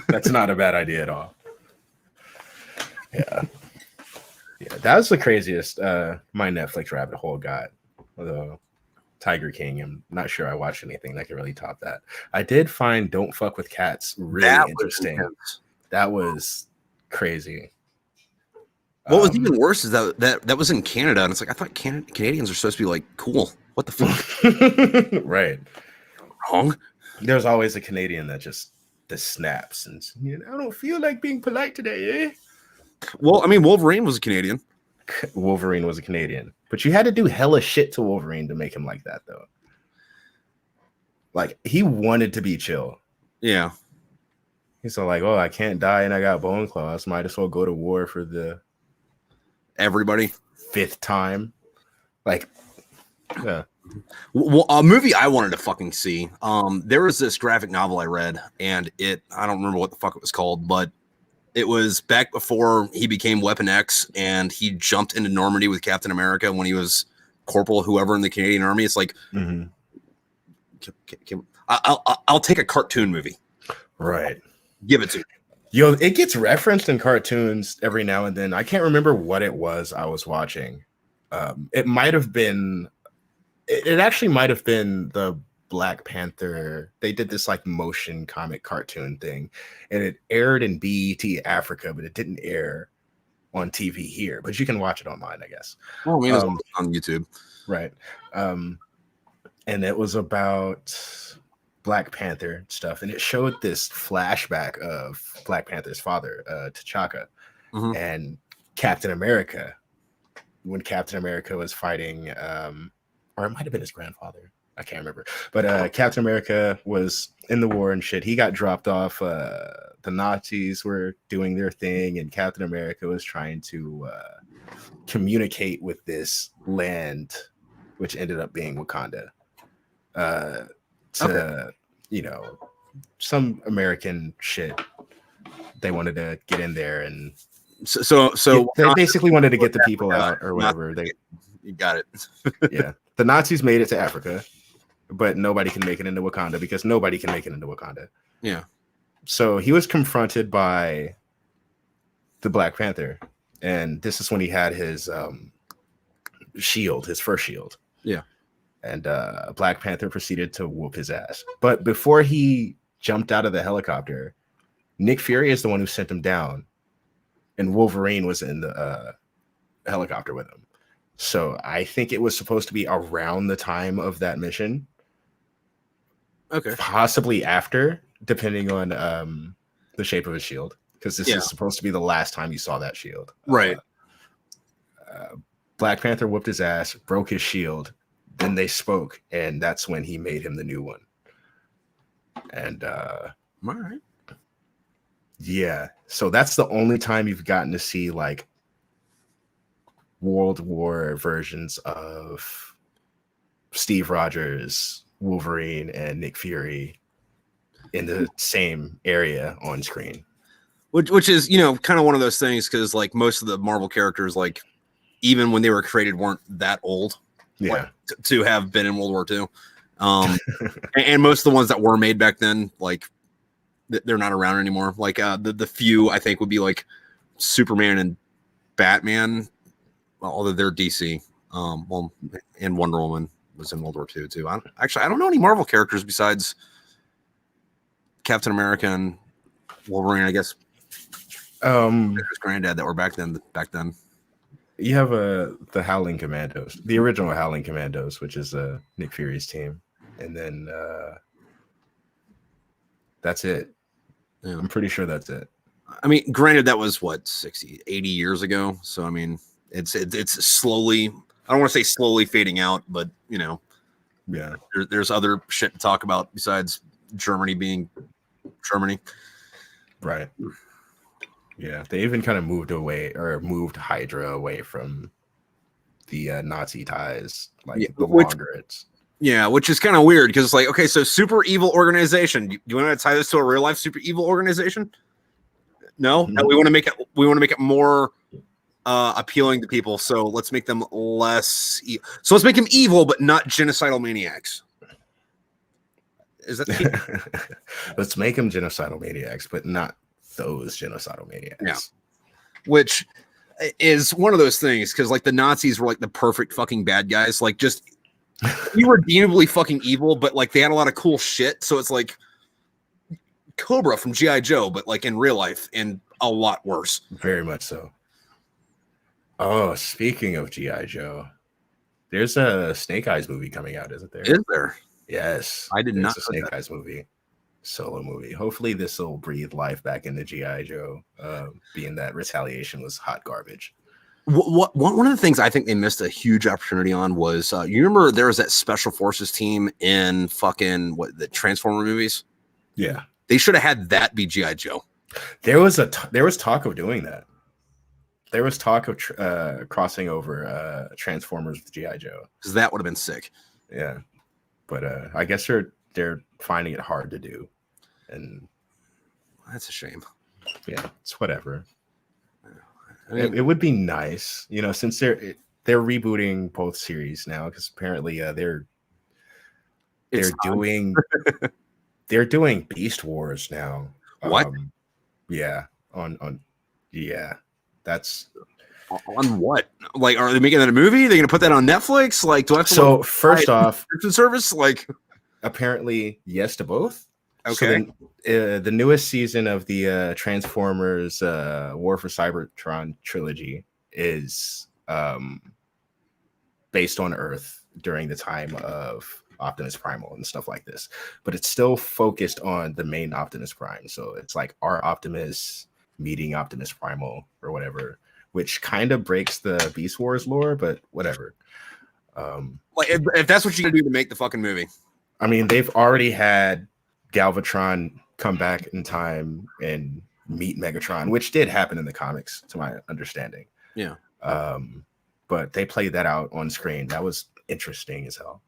That's not a bad idea at all. Yeah, that was the craziest my Netflix rabbit hole got. Although Tiger King, I'm not sure I watched anything that could really top that. I did find Don't Fuck with Cats really interesting. That was crazy. What was even worse is that was in Canada, and it's like I thought Canadians are supposed to be like cool. What the fuck? Right. Wrong. There's always a Canadian that snaps and I don't feel like being polite today, eh? Well, I mean, Wolverine was a Canadian. Wolverine was a Canadian, but you had to do hella shit to Wolverine to make him like that, though. Like, he wanted to be chill. Yeah. He's all like, "Oh, I can't die, and I got bone claws. Might as well go to war for the everybody 5th time." Like, yeah. Well, a movie I wanted to fucking see. There was this graphic novel I read, and I don't remember what the fuck it was called, but it was back before he became Weapon X, and he jumped into Normandy with Captain America when he was corporal, whoever in the Canadian Army. It's like, I'll take a cartoon movie. Right. Give it to me. Yo, it gets referenced in cartoons every now and then. I can't remember what it was I was watching. It might have been. It actually might have been the Black Panther. They did this like motion comic cartoon thing, and it aired in BET Africa, but it didn't air on TV here. But you can watch it online, I guess. Oh, I mean, it's on YouTube, right? And it was about Black Panther stuff, and it showed this flashback of Black Panther's father, T'Chaka, Mhm. And Captain America, when Captain America was fighting, or it might have been his grandfather. I can't remember. But Captain America was in the war and shit. He got dropped off. The Nazis were doing their thing, and Captain America was trying to communicate with this land, which ended up being Wakanda. To, you know, some American shit. They wanted to get in there and they basically wanted to get the people out or whatever. You got it. Yeah, the Nazis made it to Africa, but nobody can make it into Wakanda because nobody can make it into Wakanda. Yeah. So he was confronted by the Black Panther, and this is when he had his shield, his first shield. Yeah. And Black Panther proceeded to whoop his ass. But before he jumped out of the helicopter, Nick Fury is the one who sent him down, and Wolverine was in the helicopter with him. So I think it was supposed to be around the time of that mission. Okay. Possibly after, depending on the shape of his shield, because this is supposed to be the last time you saw that shield. Right. Black Panther whooped his ass, broke his shield. Then they spoke, and that's when he made him the new one. And all right. Yeah, so that's the only time you've gotten to see like World War versions of Steve Rogers, Wolverine, and Nick Fury in the same area on screen. Which is, you know, kind of one of those things, because like most of the Marvel characters, like even when they were created, weren't that old. Yeah. Like, to have been in World War II. And most of the ones that were made back then, like they're not around anymore. Like the few I think would be like Superman and Batman, well, although they're DC. Well, and Wonder Woman was in World War II too. I don't know any Marvel characters besides Captain America and Wolverine. I guess his granddad that were back then. You have the Howling Commandos, the original Howling Commandos, which is Nick Fury's team, and then that's it. Yeah. I'm pretty sure that's it. I mean, granted, that was what 60, 80 years ago. So I mean, it's slowly. I don't want to say slowly fading out, but you know, yeah, there's other shit to talk about besides Germany being Germany. Right. Yeah, they even kind of moved Hydra away from the Nazi ties, like the longer it's. Yeah, which is kind of weird because it's like, okay, so super evil organization. Do you want to tie this to a real life super evil organization? No, mm-hmm. We want to make it more appealing to people. So let's make them less. So let's make them evil, but not genocidal maniacs. Is that? Let's make them genocidal maniacs, but not those genocidal maniacs. Yeah, which is one of those things because like the Nazis were like the perfect fucking bad guys, like just. Irredeemably fucking evil, but like they had a lot of cool shit. So it's like Cobra from G.I. Joe, but like in real life and a lot worse. Very much so. Oh, speaking of G.I. Joe, there's a Snake Eyes movie coming out, isn't there? Is there? Yes. I did not. A Snake Eyes movie. Solo movie. Hopefully this will breathe life back into G.I. Joe, being that Retaliation was hot garbage. One of the things I think they missed a huge opportunity on was you remember there was that special forces team in fucking the Transformer movies? Yeah, they should have had that be G.I. Joe. There was talk of doing that. There was talk of crossing over Transformers with G.I. Joe, because that would have been sick. Yeah, but I guess they're finding it hard to do, and that's a shame. Yeah, it's whatever. I mean, it would be nice, you know, since they're rebooting both series now, because apparently they're doing they're doing Beast Wars now. What? Yeah, on that's on what? Like, are they making that a movie? Are they gonna put that on Netflix? Like, do I have to? So first off, subscription service, like, apparently yes to both. Okay. So the newest season of the Transformers War for Cybertron trilogy is based on Earth during the time of Optimus Primal and stuff like this. But it's still focused on the main Optimus Prime. So it's like our Optimus meeting Optimus Primal or whatever, which kind of breaks the Beast Wars lore, but whatever. Like if that's what you can do to make the fucking movie. I mean, they've already had Galvatron come back in time and meet Megatron, which did happen in the comics, to my understanding. Yeah. But they played that out on screen. That was interesting as hell.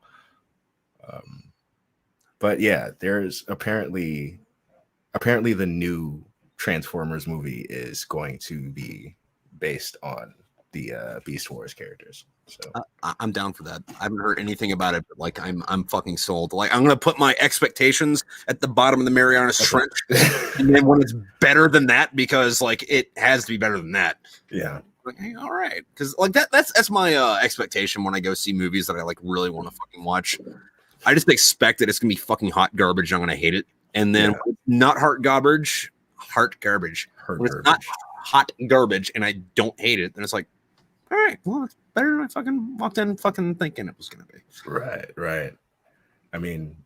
But yeah, there's apparently the new Transformers movie is going to be based on the Beast Wars characters. So I'm down for that. I haven't heard anything about it, but like I'm fucking sold. Like I'm gonna put my expectations at the bottom of the Marianas Trench, and then when it's better than that, because like it has to be better than that. Yeah. Like, hey, all right, because like that's my expectation when I go see movies that I like really want to fucking watch. I just expect that it's gonna be fucking hot garbage. I'm gonna hate it, and then not heart garbage. When it's not hot garbage, and I don't hate it, then it's like, all right, well, it's better than I fucking walked in fucking thinking it was gonna be. Right. I mean,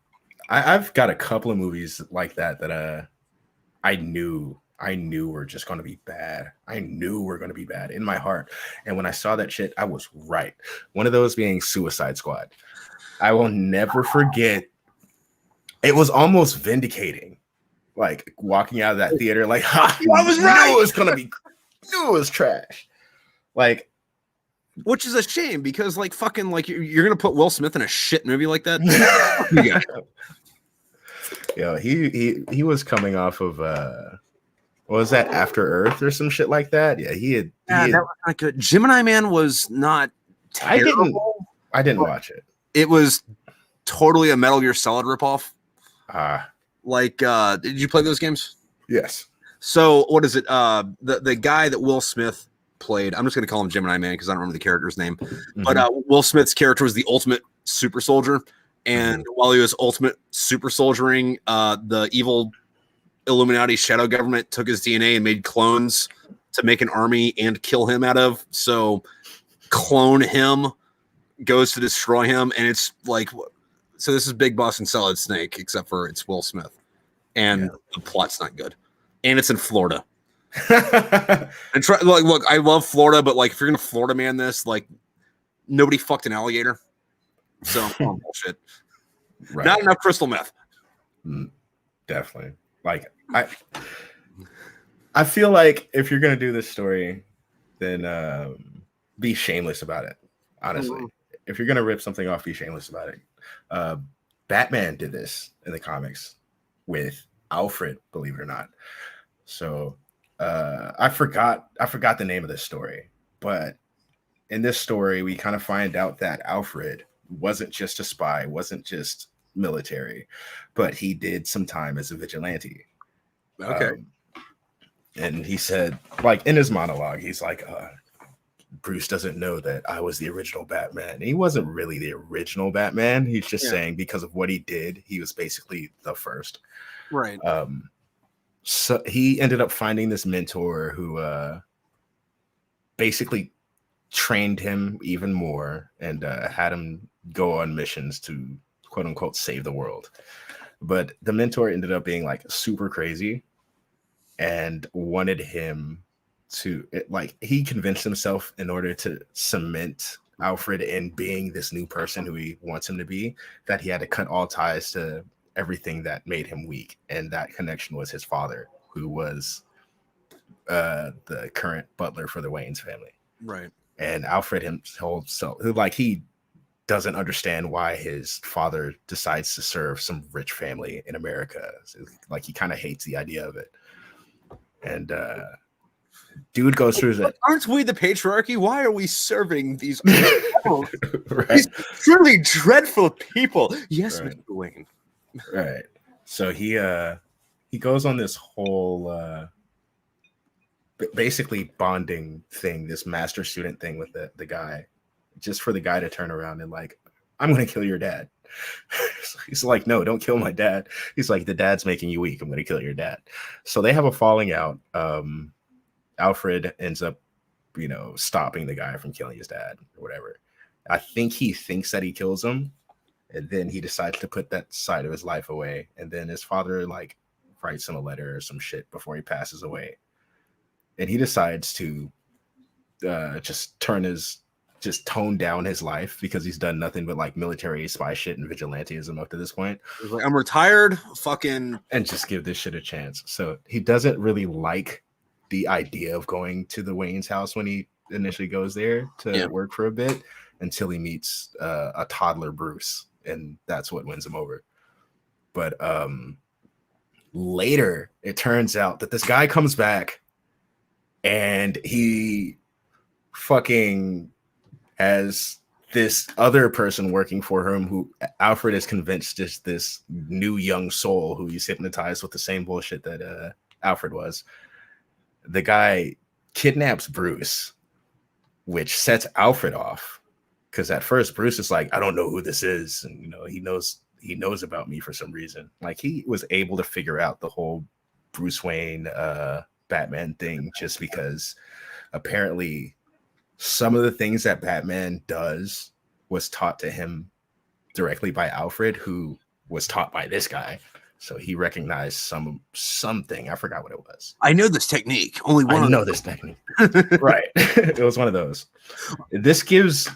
I've got a couple of movies like that I knew were just going to be bad. I knew were going to be bad in my heart. And when I saw that shit, I was right. One of those being Suicide Squad. I will never forget. It was almost vindicating. Like walking out of that theater, like, ha, I was right. Knew it was going to be, knew it was trash. Like, which is a shame because like fucking like you're going to put Will Smith in a shit movie like that. Yeah, he was coming off of what was that, After Earth or some shit like that? Yeah, he had that was not good. Gemini Man was not terrible. I didn't watch it. It was totally a Metal Gear Solid ripoff. Like did you play those games? Yes. So what is it? The guy that Will Smith played, I'm just gonna call him Gemini Man because I don't remember the character's name. Mm-hmm. But Will Smith's character was the ultimate super soldier. And while he was ultimate super soldiering, the evil Illuminati shadow government took his DNA and made clones to make an army and kill him out of. So clone him goes to destroy him. And it's like, so this is Big Boss and Solid Snake, except for it's Will Smith. And the plot's not good. And it's in Florida. And look, I love Florida, but like if you're going to Florida man this, like nobody fucked an alligator. So bullshit. Right. Not enough crystal meth. Definitely. Like I feel like if you're gonna do this story, then be shameless about it. Honestly, if you're gonna rip something off, be shameless about it. Batman did this in the comics with Alfred, believe it or not. So I forgot the name of this story, but in this story, we kind of find out that Alfred wasn't just a spy, wasn't just military, but he did some time as a vigilante. Okay. And he said, like in his monologue, he's like, Bruce doesn't know that I was the original Batman. And he wasn't really the original Batman. He's just saying because of what he did, he was basically the first. Right. So he ended up finding this mentor who basically trained him even more and had him go on missions to quote unquote save the world. But the mentor ended up being like super crazy and wanted him to he convinced himself in order to cement Alfred in being this new person who he wants him to be, that he had to cut all ties to everything that made him weak. And that connection was his father, who was the current butler for the Wayans family. Right. And Alfred himself, like, he doesn't understand why his father decides to serve some rich family in America. So, like, he kind of hates the idea of it. And dude goes through that. Aren't we the patriarchy? Why are we serving these these truly dreadful people? Yes, right. Mr. Wayne. Right. So he goes on this whole basically bonding thing, this master student thing with the guy, just for the guy to turn around and like, I'm gonna kill your dad. He's like, no, don't kill my dad. He's like, the dad's making you weak. I'm gonna kill your dad. So they have a falling out. Alfred ends up, stopping the guy from killing his dad or whatever. I think he thinks that he kills him, and then he decides to put that side of his life away. And then his father like writes him a letter or some shit before he passes away. and he decides to just tone down his life because he's done nothing but like military spy shit and vigilantism up to this point. He's like, I'm retired, fucking, and just give this shit a chance. So he doesn't really like the idea of going to the Wayne's house when he initially goes there to work for a bit until he meets a toddler Bruce, and that's what wins him over. But later it turns out that this guy comes back and he fucking has this other person working for him who Alfred is convinced is this new young soul who he's hypnotized with the same bullshit that Alfred was. The guy kidnaps Bruce, which sets Alfred off, because at first Bruce is like, I don't know who this is, and you know, he knows about me for some reason. Like, he was able to figure out the whole Bruce Wayne Batman thing just because apparently some of the things that Batman does was taught to him directly by Alfred, who was taught by this guy. So he recognized something. I forgot what it was. I know this technique. Only one. I know this technique. Right. It was one of those. This gives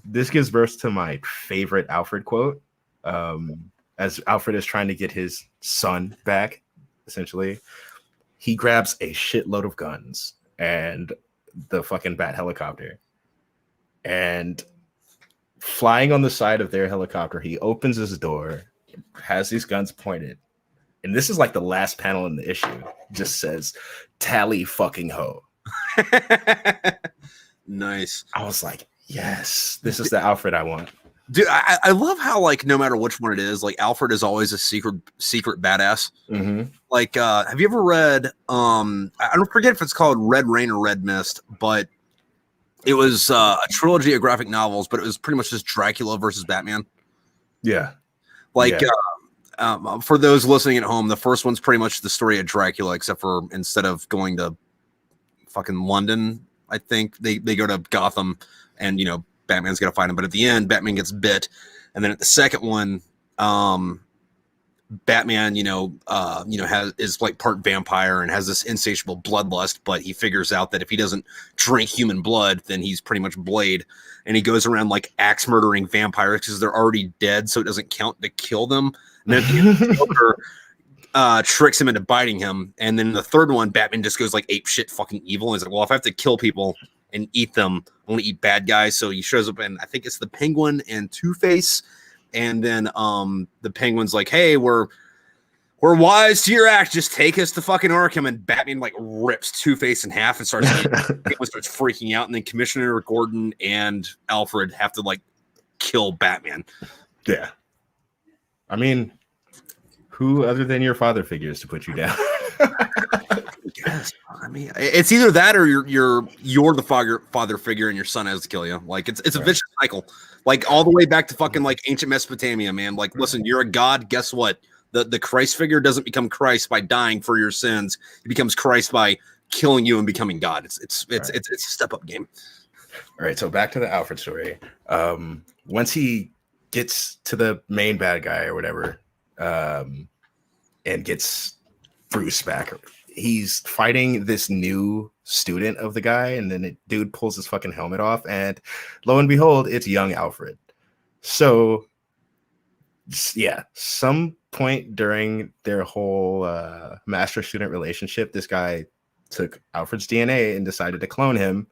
birth to my favorite Alfred quote. As Alfred is trying to get his son back, essentially, he grabs a shitload of guns and the fucking bat helicopter, and flying on the side of their helicopter, he opens his door, has these guns pointed, and this is like the last panel in the issue, just says tally fucking ho. Nice. I was like, yes, this is the Alfred I want. Dude, I love how, like, no matter which one it is, like, Alfred is always a secret badass. Mm-hmm. Like, have you ever read, I don't forget if it's called Red Rain or Red Mist, but it was a trilogy of graphic novels, but it was pretty much just Dracula versus Batman. Yeah. Like, for those listening at home, the first one's pretty much the story of Dracula, except for instead of going to fucking London, I think, they go to Gotham, and, you know, Batman's got to find him, but at the end, Batman gets bit, and then at the second one, Batman, is like part vampire and has this insatiable bloodlust, but he figures out that if he doesn't drink human blood, then he's pretty much Blade, and he goes around like axe murdering vampires because they're already dead, so it doesn't count to kill them. And then the Joker tricks him into biting him, and then the third one, Batman just goes like ape shit fucking evil, and he's like, well, if I have to kill people and eat them, I want to eat bad guys. So he shows up, and I think it's the Penguin and Two-Face, and then the Penguin's like, hey, we're wise to your act, just take us to fucking Arkham, and Batman like rips Two-Face in half and starts freaking out, and then Commissioner Gordon and Alfred have to like kill Batman. Yeah, I mean, who other than your father figures to put you down? Yes, I mean, it's either that or you're the father figure and your son has to kill you. Like, it's a vicious cycle, like all the way back to fucking like ancient Mesopotamia, man. Like, listen, you're a god. Guess what? The Christ figure doesn't become Christ by dying for your sins. He becomes Christ by killing you and becoming God. It's a step up game. All right, so back to the Alfred story. Once he gets to the main bad guy or whatever, and gets Bruce back, he's fighting this new student of the guy, and then the dude pulls his fucking helmet off, and lo and behold, it's young Alfred. So yeah, some point during their whole master student relationship, this guy took Alfred's DNA and decided to clone him.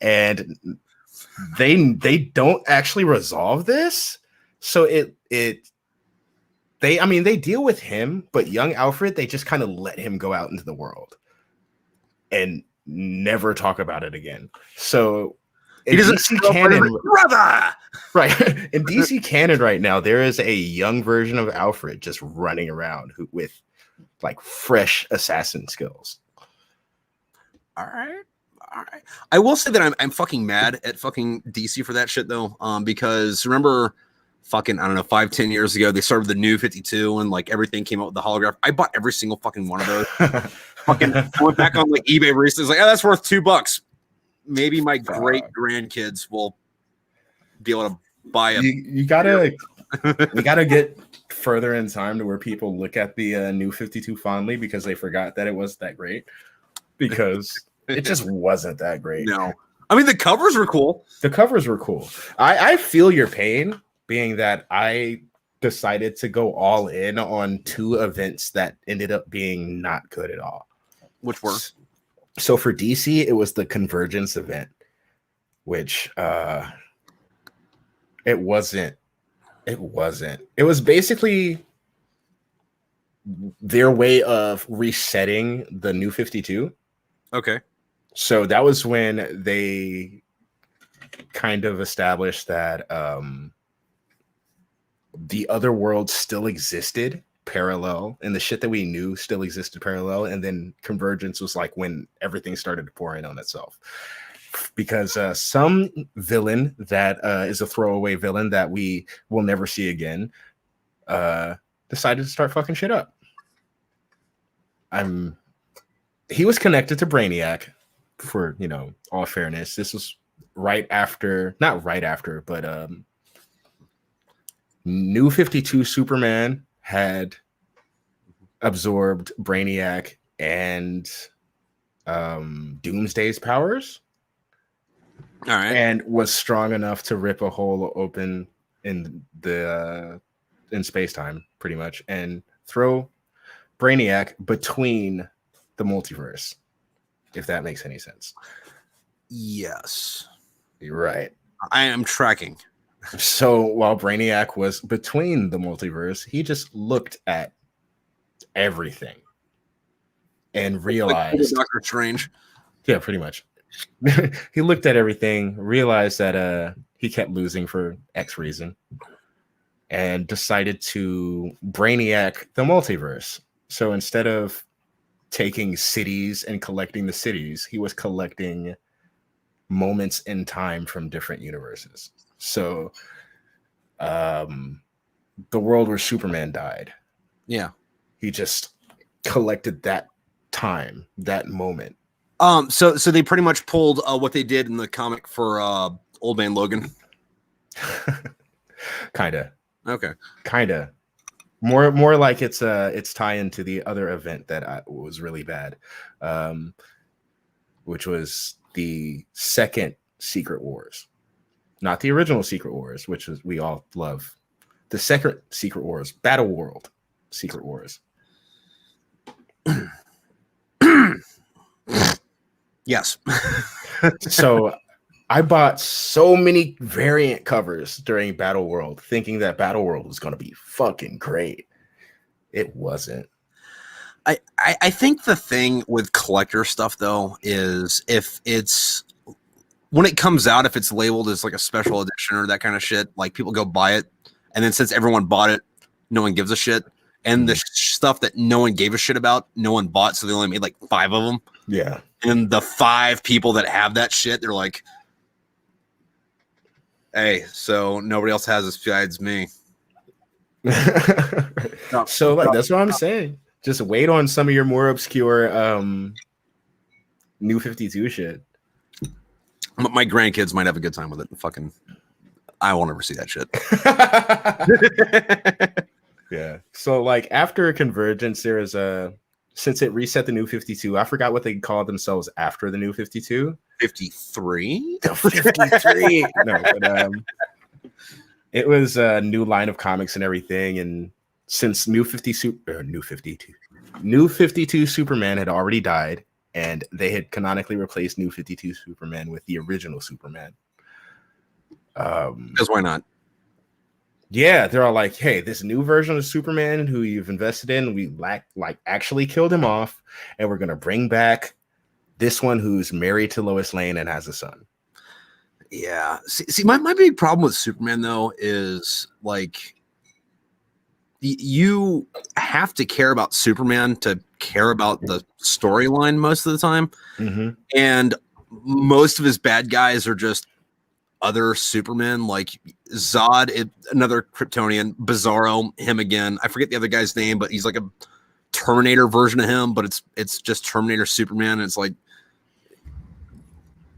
And they don't actually resolve this, so they deal with him, but young Alfred, they just kind of let him go out into the world and never talk about it again. So in DC canon, brother, right? In DC canon right now, there is a young version of Alfred just running around with like fresh assassin skills. All right. I will say that I'm fucking mad at fucking DC for that shit though, because remember, fucking, I don't know, 5-10 years ago, they started the New 52 and like everything came out with the holograph. I bought every single fucking one of those. Fucking went back on like eBay recently. Like, oh, that's worth $2. Maybe my great grandkids will be able to buy it. You gotta get further in time to where people look at the New 52 fondly because they forgot that it was that great. because it just wasn't that great. No. I mean, the covers were cool. The covers were cool. I feel your pain, being that I decided to go all in on 2 events that ended up being not good at all. Which were? So for DC, it was the Convergence event, which it wasn't. It was basically their way of resetting the New 52. Okay. So that was when they kind of established that the other world still existed parallel, and the shit that we knew still existed parallel. And then Convergence was like when everything started to pour in on itself. Because some villain that is a throwaway villain that we will never see again decided to start fucking shit up. He was connected to Brainiac, for all fairness. This was not right after, but New 52 Superman had absorbed Brainiac and Doomsday's powers. All right. And was strong enough to rip a hole open in space-time, pretty much, and throw Brainiac between the multiverse, if that makes any sense. Yes. You're right. I am tracking. So while Brainiac was between the multiverse, he just looked at everything and realized... Like Doctor Strange. Yeah, pretty much. He looked at everything, realized that he kept losing for X reason, and decided to Brainiac the multiverse. So instead of taking cities and collecting the cities, he was collecting moments in time from different universes. So the world where Superman died, yeah, he just collected that time, that moment. So they pretty much pulled what they did in the comic for Old Man Logan. Kinda. Okay. Kinda. More like it's tie into the other event that was really bad, which was the second Secret Wars, not the original Secret Wars, which is we all love. The second Secret Wars, Battle World Secret Wars. Yes. So I bought so many variant covers during Battle World, thinking that Battle World was going to be fucking great. It wasn't. I think the thing with collector stuff, though, is if it's when it comes out, if it's labeled as like a special edition or that kind of shit, like people go buy it. And then since everyone bought it, no one gives a shit. And the stuff that no one gave a shit about, no one bought. So they only made like 5 of them. Yeah. And the 5 people that have that shit, they're like, hey, so nobody else has this besides me. So like that's what I'm saying. Just wait on some of your more obscure New 52 shit. My grandkids might have a good time with it. Fucking, I won't ever see that shit. Yeah. So like after Convergence, there is since it reset the New 52, I forgot what they called themselves after the New 52. 53? The 53. No, but it was a new line of comics and everything. And since New 52 Superman had already died, and they had canonically replaced New 52 Superman with the original Superman. Because why not? Yeah, they're all like, hey, this new version of Superman who you've invested in, we actually killed him off, and we're gonna bring back this one who's married to Lois Lane and has a son. Yeah. See, my big problem with Superman though is like you have to care about Superman to care about the storyline most of the time. Mm-hmm. And most of his bad guys are just other Supermen, like Zod, another Kryptonian, Bizarro, him again. I forget the other guy's name, but he's like a Terminator version of him, but it's just Terminator Superman. And it's like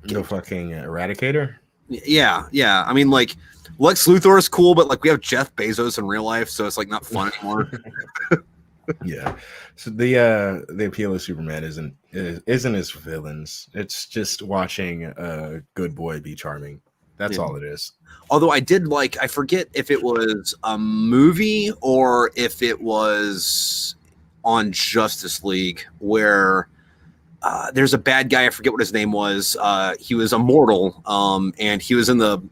the fucking Eradicator. Yeah. I mean, like Lex Luthor is cool, but like we have Jeff Bezos in real life, so it's like not fun anymore. Yeah. So the appeal of Superman isn't his villains. It's just watching a good boy be charming. That's all it is. Although I did like, I forget if it was a movie or if it was on Justice League where there's a bad guy. I forget what his name was. He was immortal, and he was in the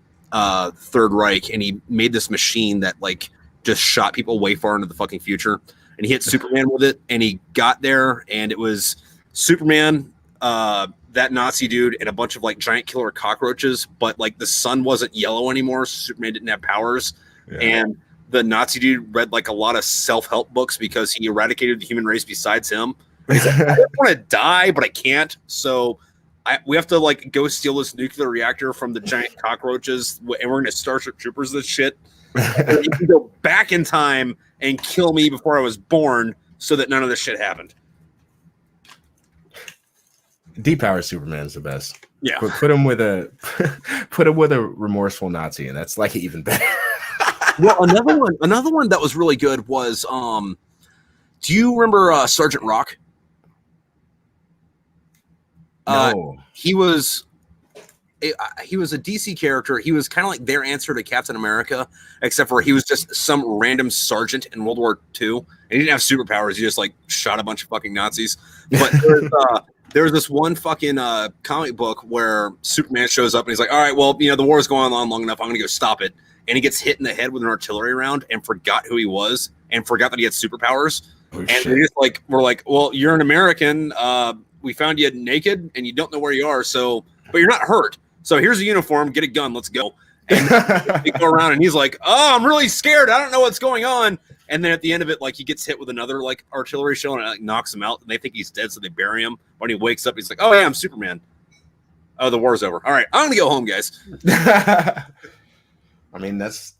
Third Reich, and he made this machine that like just shot people way far into the fucking future. And he hit Superman with it, and he got there, and it was Superman, that Nazi dude, and a bunch of like giant killer cockroaches. But like the sun wasn't yellow anymore, so Superman didn't have powers. Yeah. And the Nazi dude read like a lot of self-help books because he eradicated the human race besides him. He's like, I don't want to die, but I can't. So we have to like go steal this nuclear reactor from the giant cockroaches, and we're going to Starship Troopers this shit. And you can go back in time and kill me before I was born, so that none of this shit happened. Depower Superman's the best. Yeah, put him with a remorseful Nazi, and that's like even better. Well, another one that was really good was do you remember Sergeant Rock? No. He was a DC character. He was kind of like their answer to Captain America, except for he was just some random sergeant in World War II, and he didn't have superpowers. He just like shot a bunch of fucking Nazis. But there was this one fucking comic book where Superman shows up and he's like, all right, well, the war is going on long enough. I'm going to go stop it. And he gets hit in the head with an artillery round and forgot who he was and forgot that he had superpowers. Oh, and they just like, we're like, well, you're an American. We found you naked and you don't know where you are. So, but you're not hurt. So here's a uniform, get a gun. Let's go. And they go around and he's like, oh, I'm really scared. I don't know what's going on. And then at the end of it, like he gets hit with another like artillery shell and it like knocks him out. And they think he's dead. So they bury him. When he wakes up, he's like, oh yeah, I'm Superman. Oh, the war's over. All right. I'm going to go home, guys. I mean, that's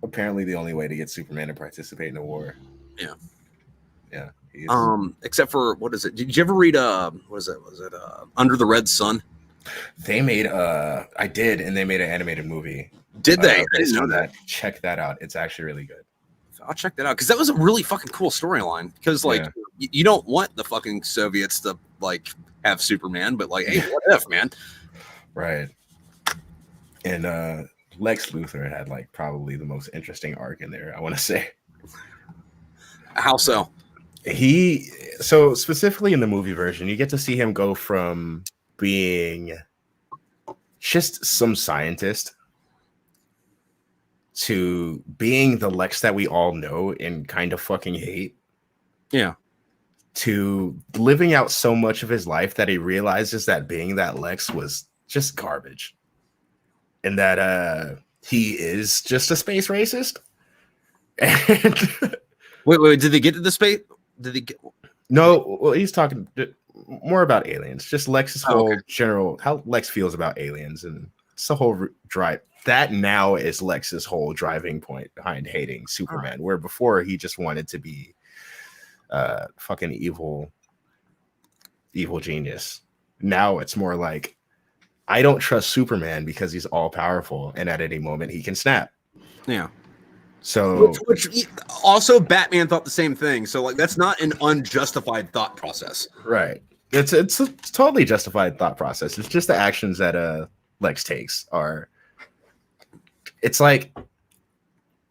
apparently the only way to get Superman to participate in the war. Yeah. Yeah. Except for, what is it? Did you ever read what is it? Was it Under the Red Sun? They made I did, and they made an animated movie. Did they? I didn't know that. Check that out. It's actually really good. I'll check that out because that was a really fucking cool storyline. Because like you don't want the fucking Soviets to like have Superman, but like, hey, what if, man? Right. And Lex Luthor had like probably the most interesting arc in there, I want to say. How so? So specifically in the movie version, you get to see him go from being just some scientist to being the Lex that we all know and kind of fucking hate. Yeah. To living out so much of his life that he realizes that being that Lex was just garbage. And that he is just a space racist. And wait, did they get to the space? Did they get? No, well, he's talking more about aliens. Just Lex's whole general, how Lex feels about aliens, and it's the whole drive. That now is Lex's whole driving point behind hating Superman, where before he just wanted to be fucking evil genius. Now it's more like, I don't trust Superman because he's all powerful, and at any moment he can snap. Yeah. So, which also Batman thought the same thing. So like that's not an unjustified thought process, right? It's a totally justified thought process. It's just the actions that Lex takes are. It's like,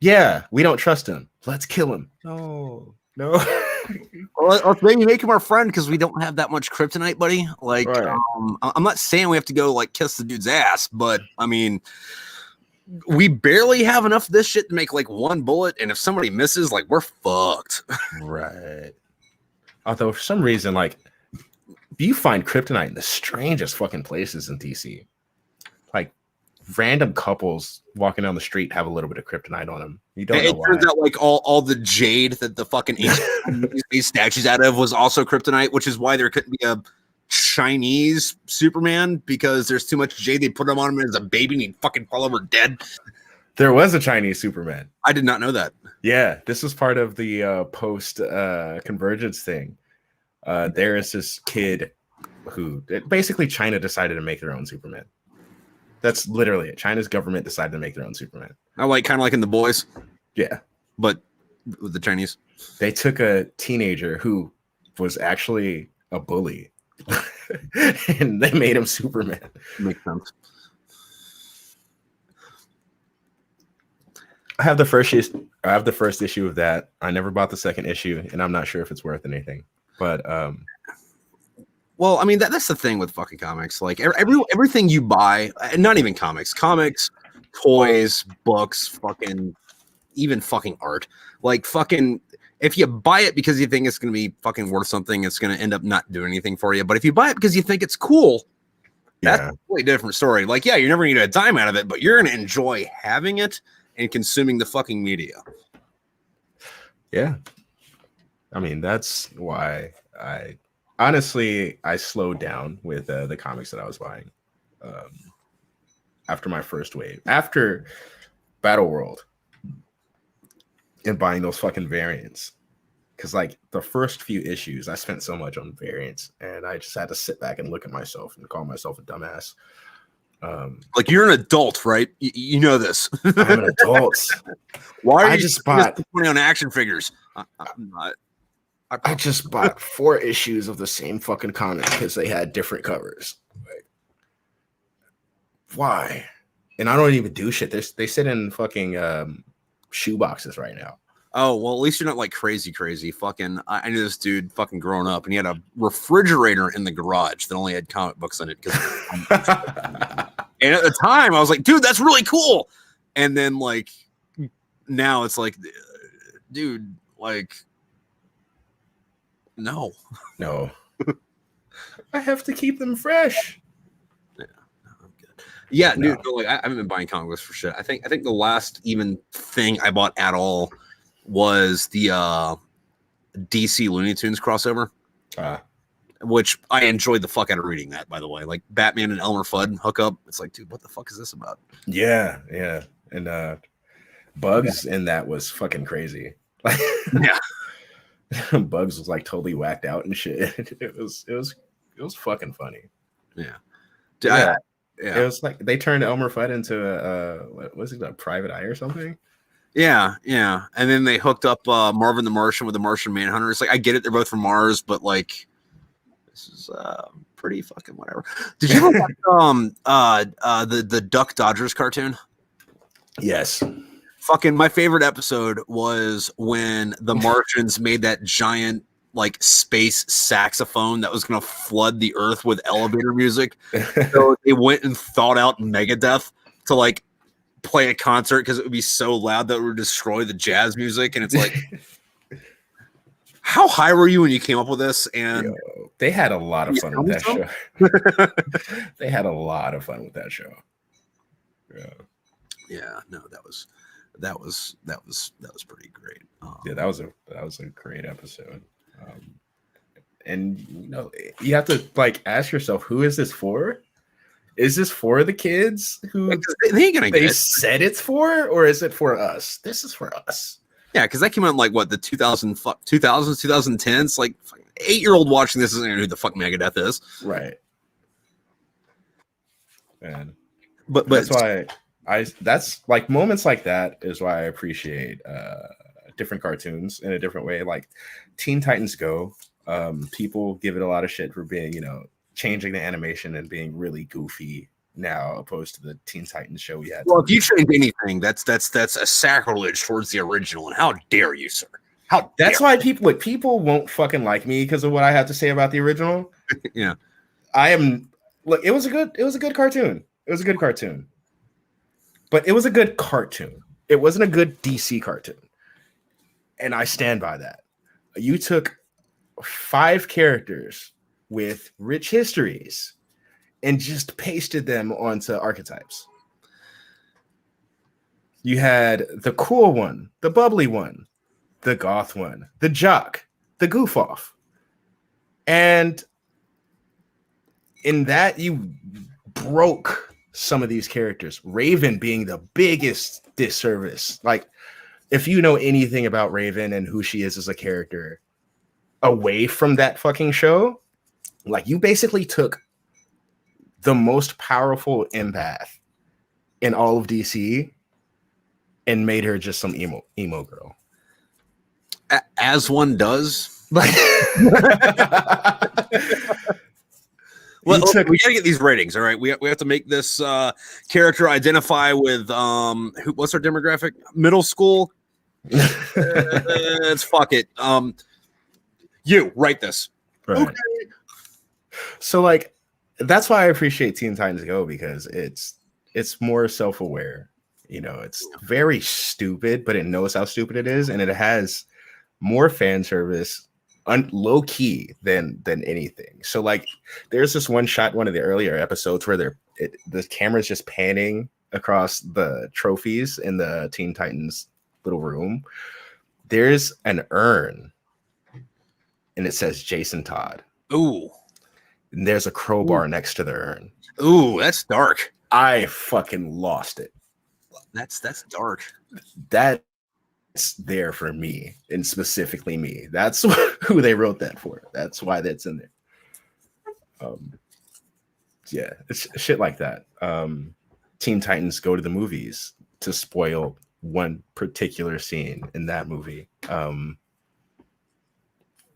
yeah, we don't trust him. Let's kill him. No. Well, let's maybe make him our friend because we don't have that much kryptonite, buddy. Like, right. I'm not saying we have to go like kiss the dude's ass, but I mean, we barely have enough of this shit to make like one bullet, and if somebody misses, like we're fucked. Right. Although for some reason, like, you find kryptonite in the strangest fucking places in DC. Like, random couples walking down the street have a little bit of kryptonite on them. You don't know why. It turns out like all the jade that the fucking these statues out of was also kryptonite, which is why there couldn't be a Chinese Superman, because there's too much jade. They put him on him as a baby and he'd fucking fall over dead. There was a Chinese Superman. I did not know that. Yeah, this was part of the post convergence thing. There is this kid who basically China decided to make their own Superman. That's literally it. China's government decided to make their own Superman. I like kind of like in The Boys. Yeah, but with the Chinese. They took a teenager who was actually a bully, and they made him Superman. Makes sense. I have the first issue of that. I never bought the second issue, and I'm not sure if it's worth anything. But well, I mean that's the thing with fucking comics. Like everything you buy, not even comics, toys, books, fucking even fucking art. Like fucking, if you buy it because you think it's going to be fucking worth something, it's going to end up not doing anything for you. But if you buy it because you think it's cool, that's a completely different story. Like, yeah, you're never going to get a dime out of it, but you're going to enjoy having it and consuming the fucking media. Yeah. I mean, that's why I slowed down with the comics that I was buying after my first wave, after Battle World, and buying those fucking variants. Because like the first few issues, I spent so much on variants, and I just had to sit back and look at myself and call myself a dumbass. Like, you're an adult, right? You know this. I'm an adult. Why are you just bought money on action figures? I'm not. I just bought 4 issues of the same fucking comic because they had different covers. Like, why? And I don't even do shit. They sit in fucking shoe boxes right now. Oh, well, at least you're not like crazy. Fucking, I knew this dude fucking growing up, and he had a refrigerator in the garage that only had comic books in it. And at the time, I was like, dude, that's really cool. And then, like, now it's like, dude, like, no. I have to keep them fresh. Yeah, no, I'm good. Yeah, no. Dude, like, I haven't been buying comic books for shit. I think the last even thing I bought at all was the DC Looney Tunes crossover, which I enjoyed the fuck out of reading that, by the way. Like Batman and Elmer Fudd hook up. It's like, dude, what the fuck is this about? Yeah. And Bugs in that was fucking crazy. Yeah. Bugs was like totally whacked out and shit. It was fucking funny. Yeah. Yeah. It was like they turned Elmer Fudd into what was it, a private eye or something? Yeah. And then they hooked up Marvin the Martian with the Martian Manhunter. It's like, I get it, they're both from Mars, but like, this is pretty fucking whatever. Did you ever watch the Duck Dodgers cartoon? Yes. Fucking my favorite episode was when the Martians made that giant like space saxophone that was going to flood the earth with elevator music. So they went and thought out Megadeth to like play a concert because it would be so loud that it would destroy the jazz music. And it's like, how high were you when you came up with this? And they had a lot of fun with that show. They had a lot of fun with that show. Yeah, no, that was pretty great. Yeah, that was a great episode. And you know, you have to like ask yourself, who is this for? Is this for the kids who they said it's for, or is it for us? This is for us. Yeah, because that came out in like what, the 2000s, 2010s. Like 8-year-old watching this isn't know who the fuck Megadeth is, right? And but that's why that's like moments like that is why I appreciate different cartoons in a different way. Like Teen Titans Go, people give it a lot of shit for being, you know, changing the animation and being really goofy now, opposed to the Teen Titans show we had. Well, if you change anything, that's a sacrilege towards the original, and how dare you, sir? That's why people won't fucking like me because of what I have to say about the original. Yeah, it was a good cartoon. It was a good cartoon. But it was a good cartoon. It wasn't a good DC cartoon. And I stand by that. You took 5 characters with rich histories and just pasted them onto archetypes. You had the cool one, the bubbly one, the goth one, the jock, the goof off. And in that, you broke some of these characters, Raven being the biggest disservice. Like, if you know anything about Raven and who she is as a character away from that fucking show, like, you basically took the most powerful empath in all of DC and made her just some emo girl. As one does. Like, we gotta get these ratings. All right, we have to make this character identify with what's our demographic? Middle school. Let's fuck it. You write this. Right. Okay. So like that's why I appreciate Teen Titans Go, because it's more self-aware. You know, it's very stupid, but it knows how stupid it is, and it has more fan service low key than anything. So like there's this one shot, one of the earlier episodes, where the camera's just panning across the trophies in the Teen Titans little room. There's an urn and it says Jason Todd. Ooh. And there's a crowbar next to the urn. Ooh, that's dark. I fucking lost it. That's dark. That's there for me, and specifically me. That's who they wrote that for. That's why that's in there. Yeah, it's shit like that. Teen Titans Go to the movies, to spoil one particular scene in that movie.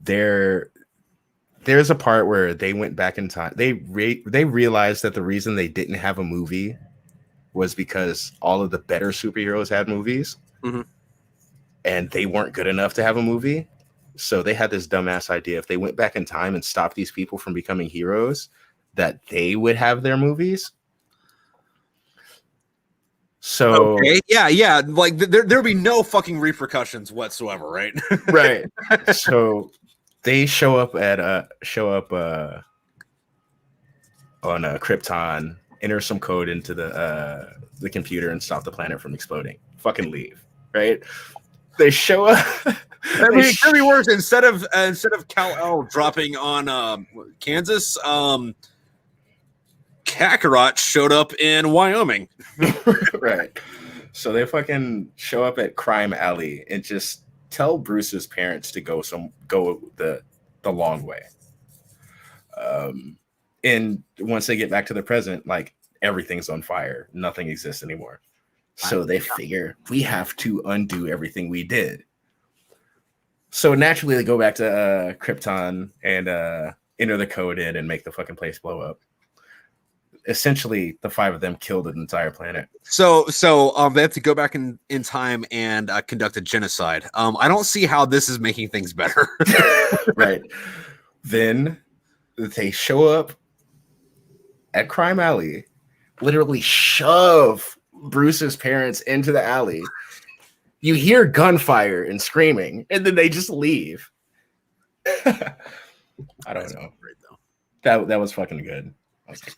There's a part where they went back in time. They realized that the reason they didn't have a movie was because all of the better superheroes had movies, and they weren't good enough to have a movie. So they had this dumbass idea: if they went back in time and stopped these people from becoming heroes, that they would have their movies. So okay. Yeah, like there'll be no fucking repercussions whatsoever, right? Right. So they show up on Krypton, enter some code into the computer, and stop the planet from exploding. Fucking leave, right? They show up. I mean, it could be worse. Instead of Kal-El dropping on Kansas, Kakarot showed up in Wyoming. Right. So they fucking show up at Crime Alley and just tell Bruce's parents to go the long way. And once they get back to the present, like everything's on fire. Nothing exists anymore. So they figure we have to undo everything we did. So naturally they go back to Krypton and enter the code in and make the fucking place blow up. Essentially, the five of them killed an entire planet. So they have to go back in time and conduct a genocide. I don't see how this is making things better. Right. Then they show up at Crime Alley, literally shove Bruce's parents into the alley. You hear gunfire and screaming, and then they just leave. I don't know. That was fucking good.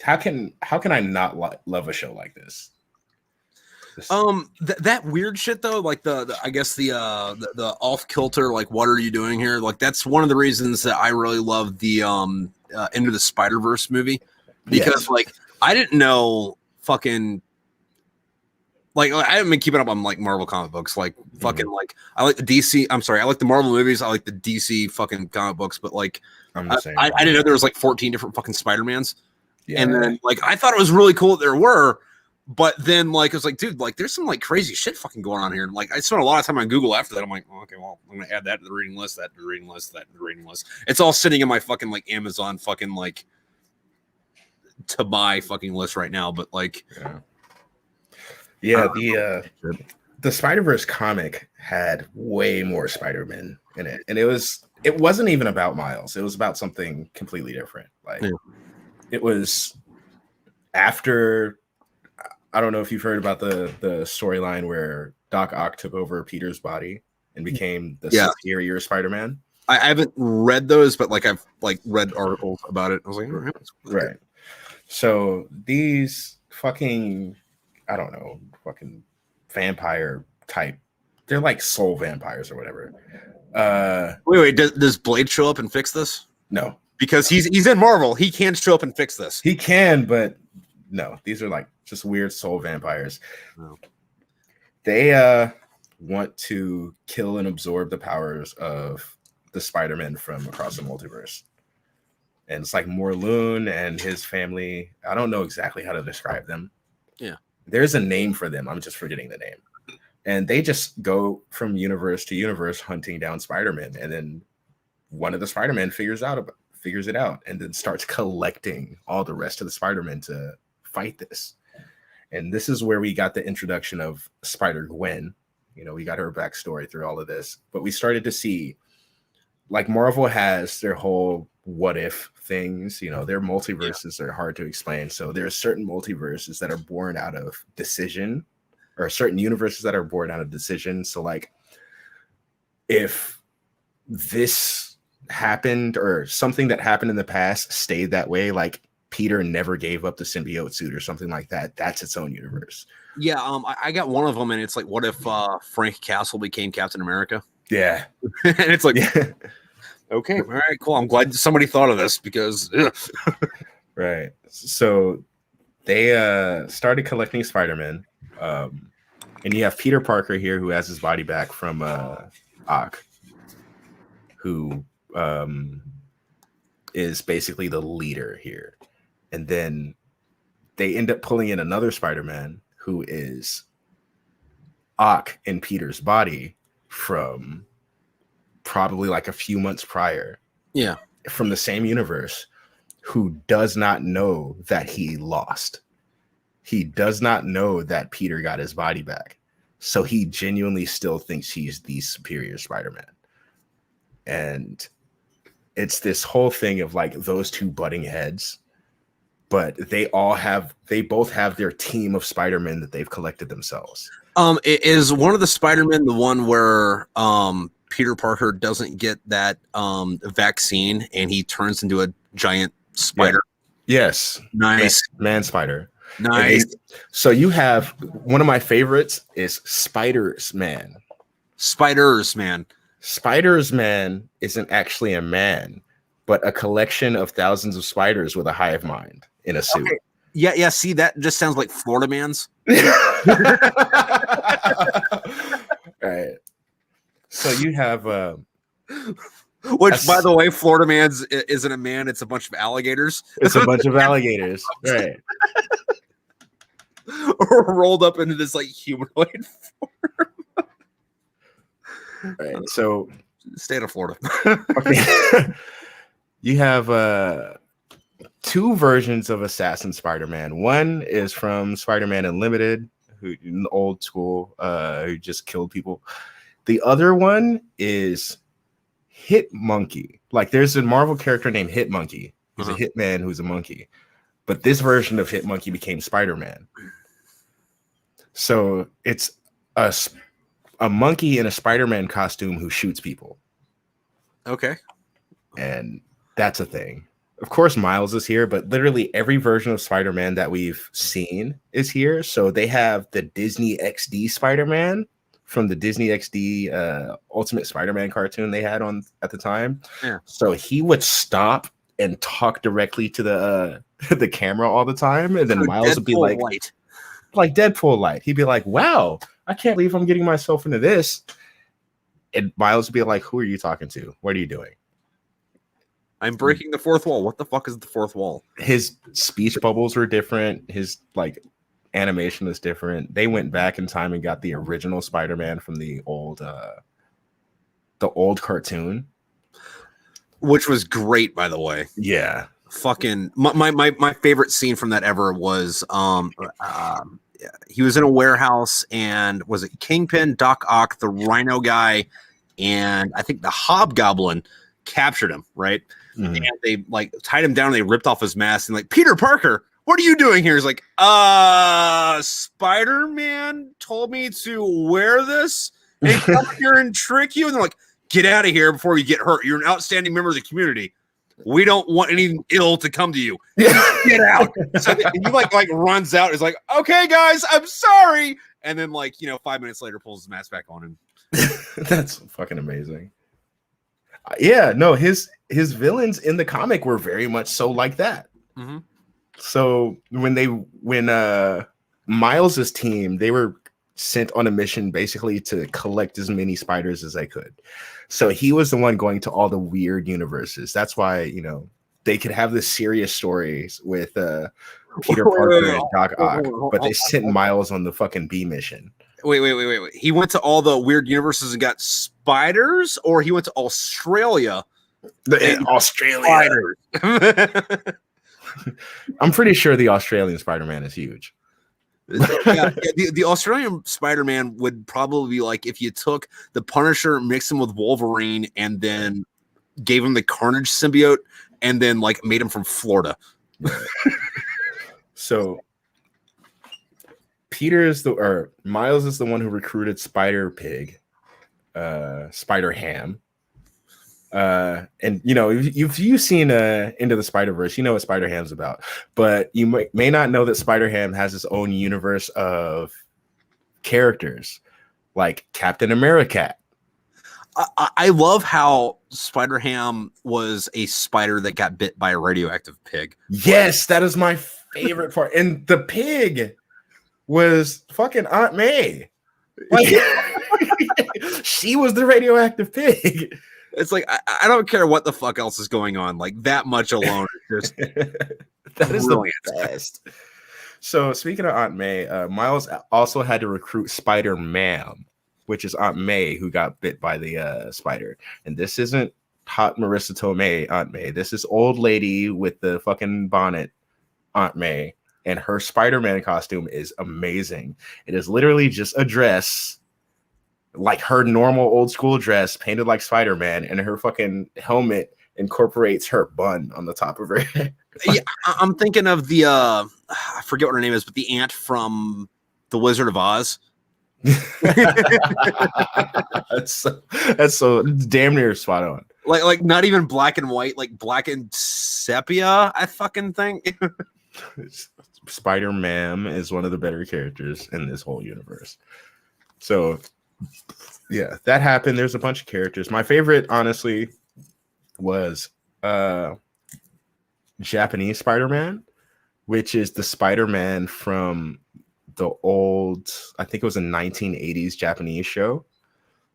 How can I not love a show like this? That weird shit though, like the I guess the off kilter, like what are you doing here? Like that's one of the reasons that I really love the Into the Spider-Verse movie, because like I didn't know fucking like I haven't been keeping up on like Marvel comic books, like fucking like I like the DC. I'm sorry, I like the Marvel movies. I like the DC fucking comic books, but like I didn't know there was like 14 different fucking Spider-Mans. Yeah. And then like I thought it was really cool that there were, but then like it was like, dude, like there's some like crazy shit fucking going on here. And like I spent a lot of time on Google after that. I'm like, oh, okay, well, I'm gonna add that to the reading list, that to the reading list, that to the reading list. It's all sitting in my fucking like Amazon fucking like to buy fucking list right now. But like the Spider-Verse comic had way more Spider-Man in it. And it wasn't even about Miles. It was about something completely different. Like it was after, I don't know if you've heard about the storyline where Doc Ock took over Peter's body and became the superior Spider-Man. I haven't read those, but like I've like read articles about it. I was like, oh, right. So these fucking, I don't know, fucking vampire type, they're like soul vampires or whatever. Wait, does Blade show up and fix this? No. Because he's in Marvel. He can show up and fix this. He can, but no. These are like just weird soul vampires. Oh. They want to kill and absorb the powers of the Spider-Man from across the multiverse. And it's like Morlun and his family. I don't know exactly how to describe them. Yeah. There's a name for them. I'm just forgetting the name. And they just go from universe to universe hunting down Spider-Man, and then one of the Spider-Man figures it out, and then starts collecting all the rest of the Spider-Man to fight this. And this is where we got the introduction of Spider-Gwen. You know, we got her backstory through all of this, but we started to see, like, Marvel has their whole what if things, you know, their multiverses are hard to explain. So there are certain multiverses that are born out of decision, or certain universes that are born out of decision. So, like, if this happened, or something that happened in the past stayed that way, like Peter never gave up the symbiote suit or something like that, that's its own universe. Yeah, I got one of them, and it's like, what if Frank Castle became Captain America? Yeah. And it's like, okay, all right, cool. I'm glad somebody thought of this, because right. So they started collecting Spider-Man. And you have Peter Parker here, who has his body back from Ock, who is basically the leader here. And then they end up pulling in another Spider-Man, who is Ock in Peter's body from probably like a few months prior. Yeah. From the same universe, who does not know that he lost. He does not know that Peter got his body back. So he genuinely still thinks he's the superior Spider-Man. And it's this whole thing of like those two butting heads, but they both have their team of Spider-Men that they've collected themselves. Is one of the Spider-Men the one where Peter Parker doesn't get that vaccine and he turns into a giant spider? Yeah. Yes. Nice. Man spider. Nice. So you have one of my favorites is Spiders-Man. Spiders-Man. Spiders-Man isn't actually a man, but a collection of thousands of spiders with a hive mind in a suit. Okay. Yeah. See, that just sounds like Florida Man's. Right. So you have which, by the way, Florida Man's isn't a man, it's a bunch of alligators. It's a bunch of alligators. Right. Rolled up into this like humanoid form. Right. So state of Florida. Okay. You have two versions of Assassin Spider-Man. One is from Spider-Man Unlimited, who in the old school, who just killed people. The other one is Hit Monkey. Like, there's a Marvel character named Hit Monkey. He's a hitman who's a monkey. But this version of Hit Monkey became Spider-Man. So it's a monkey in a Spider-Man costume who shoots people. Okay. And that's a thing. Of course, Miles is here, but literally every version of Spider-Man that we've seen is here. So they have the Disney XD Spider-Man from the Disney XD Ultimate Spider-Man cartoon they had on at the time. Yeah. So he would stop and talk directly to the camera all the time, and then Miles would be like Deadpool light. He'd be like, "Wow, I can't believe I'm getting myself into this." And Miles would be like, "Who are you talking to? What are you doing?" I'm breaking the fourth wall. What the fuck is the fourth wall? His speech bubbles were different. His like animation is different. They went back in time and got the original Spider-Man from the old cartoon, which was great, by the way. Yeah. Fucking my favorite scene from that ever was he was in a warehouse, and was it Kingpin, Doc Ock, the Rhino guy, and I think the Hobgoblin captured him, right? Mm-hmm. And they like tied him down and they ripped off his mask and like, "Peter Parker, what are you doing here?" He's like, Spider-Man told me to wear this and come here and trick you. And they're like, "Get out of here before you get hurt. You're an outstanding member of the community. We don't want anything ill to come to you. Get out." So he like runs out. Is like, "Okay, guys, I'm sorry." And then 5 minutes later pulls his mask back on him. That's fucking amazing. Yeah, no, his villains in the comic were very much so like that. Mm-hmm. So when Miles's team, they were sent on a mission basically to collect as many spiders as they could. So he was the one going to all the weird universes. That's why, they could have this serious stories with Peter Parker and Doc Ock, but they sent Miles on the fucking B mission. Wait. He went to all the weird universes and got spiders, or he went to Australia? Australia. I'm pretty sure the Australian Spider-Man is huge. The Australian Spider-Man would probably be like if you took the Punisher, mixed him with Wolverine, and then gave him the Carnage symbiote, and then like made him from Florida. So Miles is the one who recruited Spider Pig, Spider Ham. And you know, if you've seen Into the Spider-Verse, you know what Spider Ham's about, but you may not know that Spider Ham has his own universe of characters like Captain America. I love how Spider Ham was a spider that got bit by a radioactive pig. Yes, that is my favorite part. And the pig was fucking Aunt May. Like, she was the radioactive pig. It's like I don't care what the fuck else is going on. Like that much alone is just that is brilliant. The best. So speaking of Aunt May, Miles also had to recruit Spider-Man, which is Aunt May who got bit by the spider. And this isn't hot Marissa Tomei Aunt May. This is old lady with the fucking bonnet Aunt May, and her Spider-Man costume is amazing. It is literally just a dress, like her normal old school dress, painted like Spider-Man, and her fucking helmet incorporates her bun on the top of her head. Yeah, I'm thinking of the I forget what her name is, but the ant from The Wizard of Oz. that's so damn near spot on. Like not even black and white, like black and sepia, I fucking think. Spider-Man is one of the better characters in this whole universe. So yeah, that happened. There's a bunch of characters. My favorite, honestly, was Japanese Spider-Man, which is the Spider-Man from the old, I think it was a 1980s Japanese show,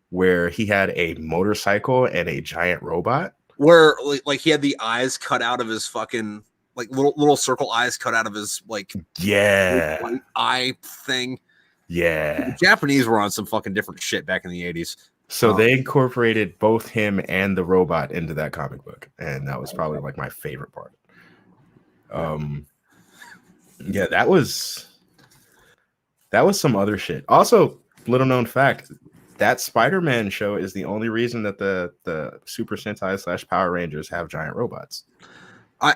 where he had a motorcycle and a giant robot. Where like he had the eyes cut out of his fucking like little circle eyes cut out of his like eye thing. Yeah, the Japanese were on some fucking different shit back in the 80s. So they incorporated both him and the robot into that comic book, and that was probably like my favorite part. Yeah, that was some other shit. Also, little known fact, that Spider-Man show is the only reason that the Super Sentai / Power Rangers have giant robots. I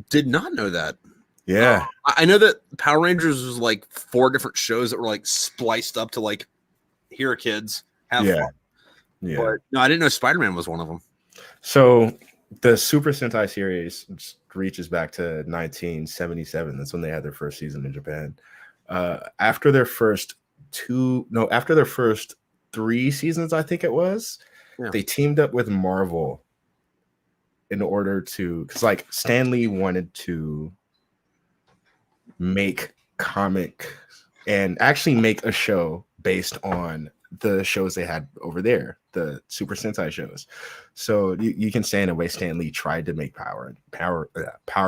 did not know that. Yeah, I know that Power Rangers was like 4 different shows that were like spliced up to like, here kids have fun. Yeah. But no, I didn't know Spider-Man was one of them. So the Super Sentai series reaches back to 1977. That's when they had their first season in Japan. After their first 3 seasons, I think it was, they teamed up with Marvel in order to, because like Stan Lee wanted to make comic and actually make a show based on the shows they had over there, the Super Sentai shows. So you can say in a way Stan Lee tried to make Power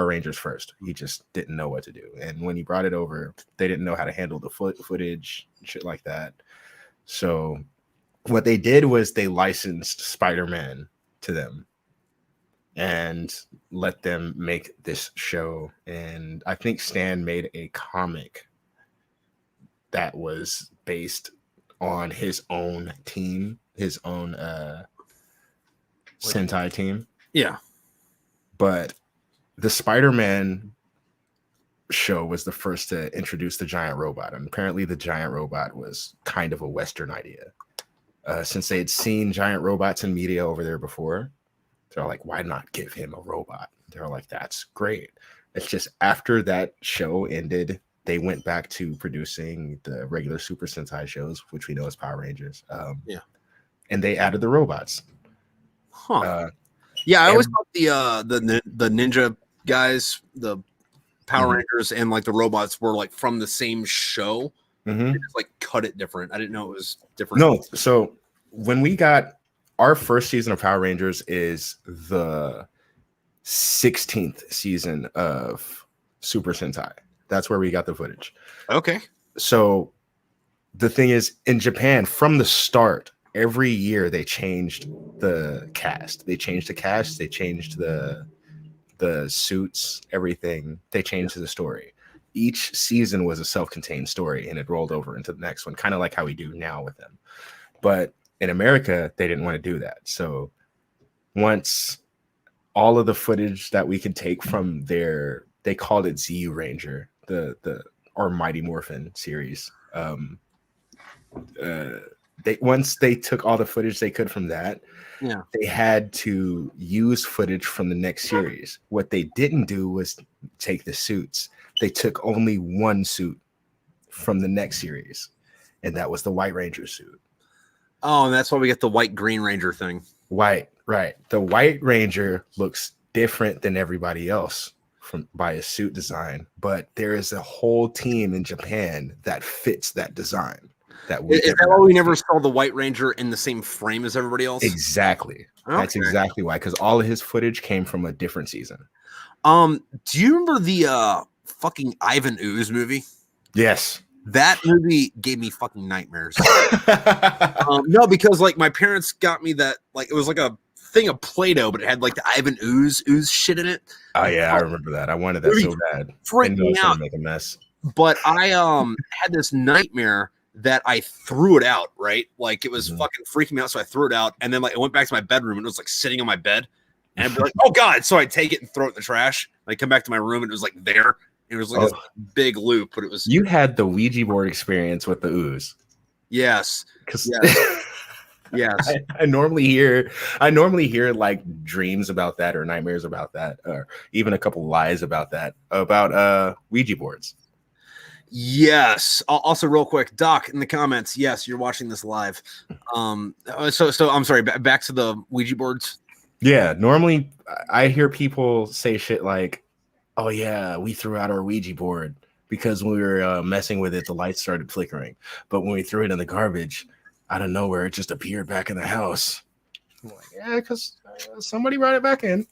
Rangers first. He just didn't know what to do, and when he brought it over, they didn't know how to handle the footage, shit like that. So what they did was they licensed Spider-Man to them and let them make this show. And I think Stan made a comic that was based on his own team, his own Sentai team. Yeah. But the Spider-Man show was the first to introduce the giant robot. And apparently the giant robot was kind of a Western idea. Since they had seen giant robots in media over there before, they're like, why not give him a robot? They're like, that's great. It's just after that show ended, they went back to producing the regular Super Sentai shows, which we know as Power Rangers. And they added the robots. I always thought the ninja guys, the Power Rangers, and like the robots were like from the same show. They just like cut it different. I didn't know it was different. No, so when we got our first season of Power Rangers is the 16th season of Super Sentai. That's where we got the footage. Okay. So the thing is, in Japan, from the start, every year they changed the cast. They changed the cast. They changed the suits, everything. They changed the story. Each season was a self-contained story, and it rolled over into the next one, kind of like how we do now with them. But in America, they didn't want to do that. So once all of the footage that we could take from their, they called it ZU Ranger, the or Mighty Morphin series. Once they took all the footage they could from that, yeah, they had to use footage from the next series. What they didn't do was take the suits. They took only one suit from the next series, and that was the White Ranger suit. Oh, and that's why we get the White Green Ranger thing. White, right. The White Ranger looks different than everybody else by his suit design, but there is a whole team in Japan that fits that design. Is that why we never saw the White Ranger in the same frame as everybody else? Exactly. Okay. That's exactly why, because all of his footage came from a different season. Do you remember the fucking Ivan Ooze movie? Yes. That movie gave me fucking nightmares. No, because like my parents got me that, like, it was like a thing of Play-Doh, but it had like the Ivan Ooze shit in it. Oh yeah, I remember that. I wanted that so bad. Freaked me out. Make a mess. But I had this nightmare that I threw it out, right? Like it was fucking freaking me out, so I threw it out, and then like I went back to my bedroom and it was like sitting on my bed, and I'd be like, "Oh God!" So I'd take it and throw it in the trash. I come back to my room and it was like there. It was like this big loop, but it was. You had the Ouija board experience with the ooze. Yes. Because yes. I normally hear like dreams about that or nightmares about that, or even a couple lies about that, about Ouija boards. Yes. Also, real quick, Doc, in the comments, yes, you're watching this live. So I'm sorry. Back to the Ouija boards. Yeah. Normally, I hear people say shit like, "Oh yeah, we threw out our Ouija board because when we were messing with it, the lights started flickering. But when we threw it in the garbage, out of nowhere, it just appeared back in the house." I'm like, yeah, because somebody brought it back in.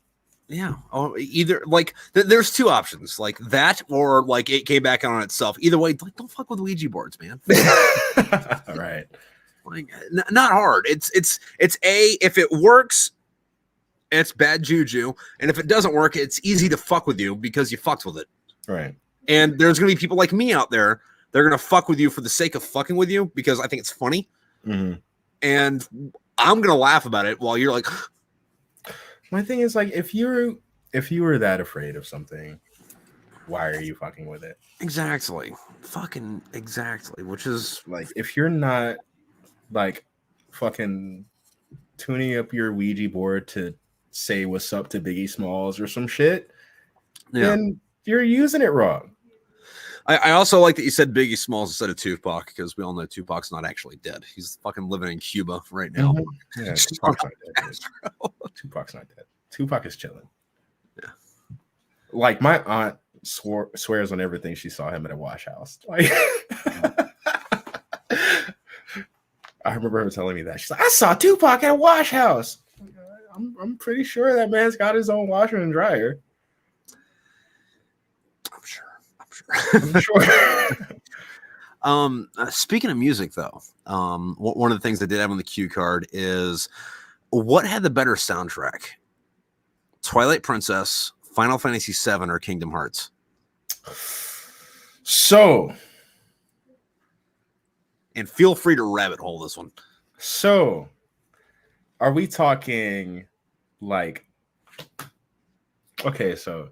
Yeah. Oh, either like there's two options, like that, or like it came back on itself. Either way, like don't fuck with Ouija boards, man. All right. Like not hard. It's if it works, it's bad juju, and if it doesn't work, it's easy to fuck with you because you fucked with it. Right. And there's gonna be people like me out there. They're gonna fuck with you for the sake of fucking with you because I think it's funny, and I'm gonna laugh about it while you're like. My thing is, like, if you were that afraid of something, why are you fucking with it? Exactly. Fucking exactly. Which is like, if you're not like fucking tuning up your Ouija board to say what's up to Biggie Smalls or some shit, then you're using it wrong. I also like that you said Biggie Smalls instead of Tupac, because we all know Tupac's not actually dead. He's fucking living in Cuba right now. Yeah, Tupac's not dead. Tupac's not dead. Tupac is chilling. Yeah. Like, my aunt swears on everything she saw him at a wash house. Like, I remember her telling me that. She's like, "I saw Tupac at a wash house." I'm pretty sure that man's got his own washer and dryer. I'm sure. Speaking of music, though, one of the things I did have on the cue card is what had the better soundtrack? Twilight Princess, Final Fantasy VII, or Kingdom Hearts? So, and feel free to rabbit hole this one. So, are we talking like? Okay, so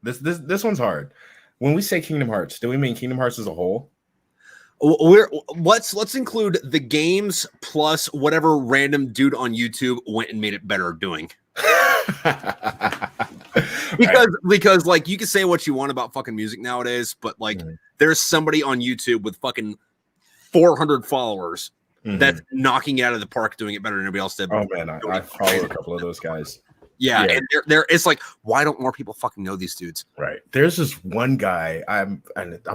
this one's hard. When we say Kingdom Hearts, do we mean Kingdom Hearts as a whole? Let's include the games plus whatever random dude on YouTube went and made it better doing. because like you can say what you want about fucking music nowadays, but like there's somebody on YouTube with fucking 400 followers that's knocking it out of the park, doing it better than anybody else did. Oh man, I follow a couple of those guys. Yeah, and there it's like, why don't more people fucking know these dudes? Right. There's this one guy. I'm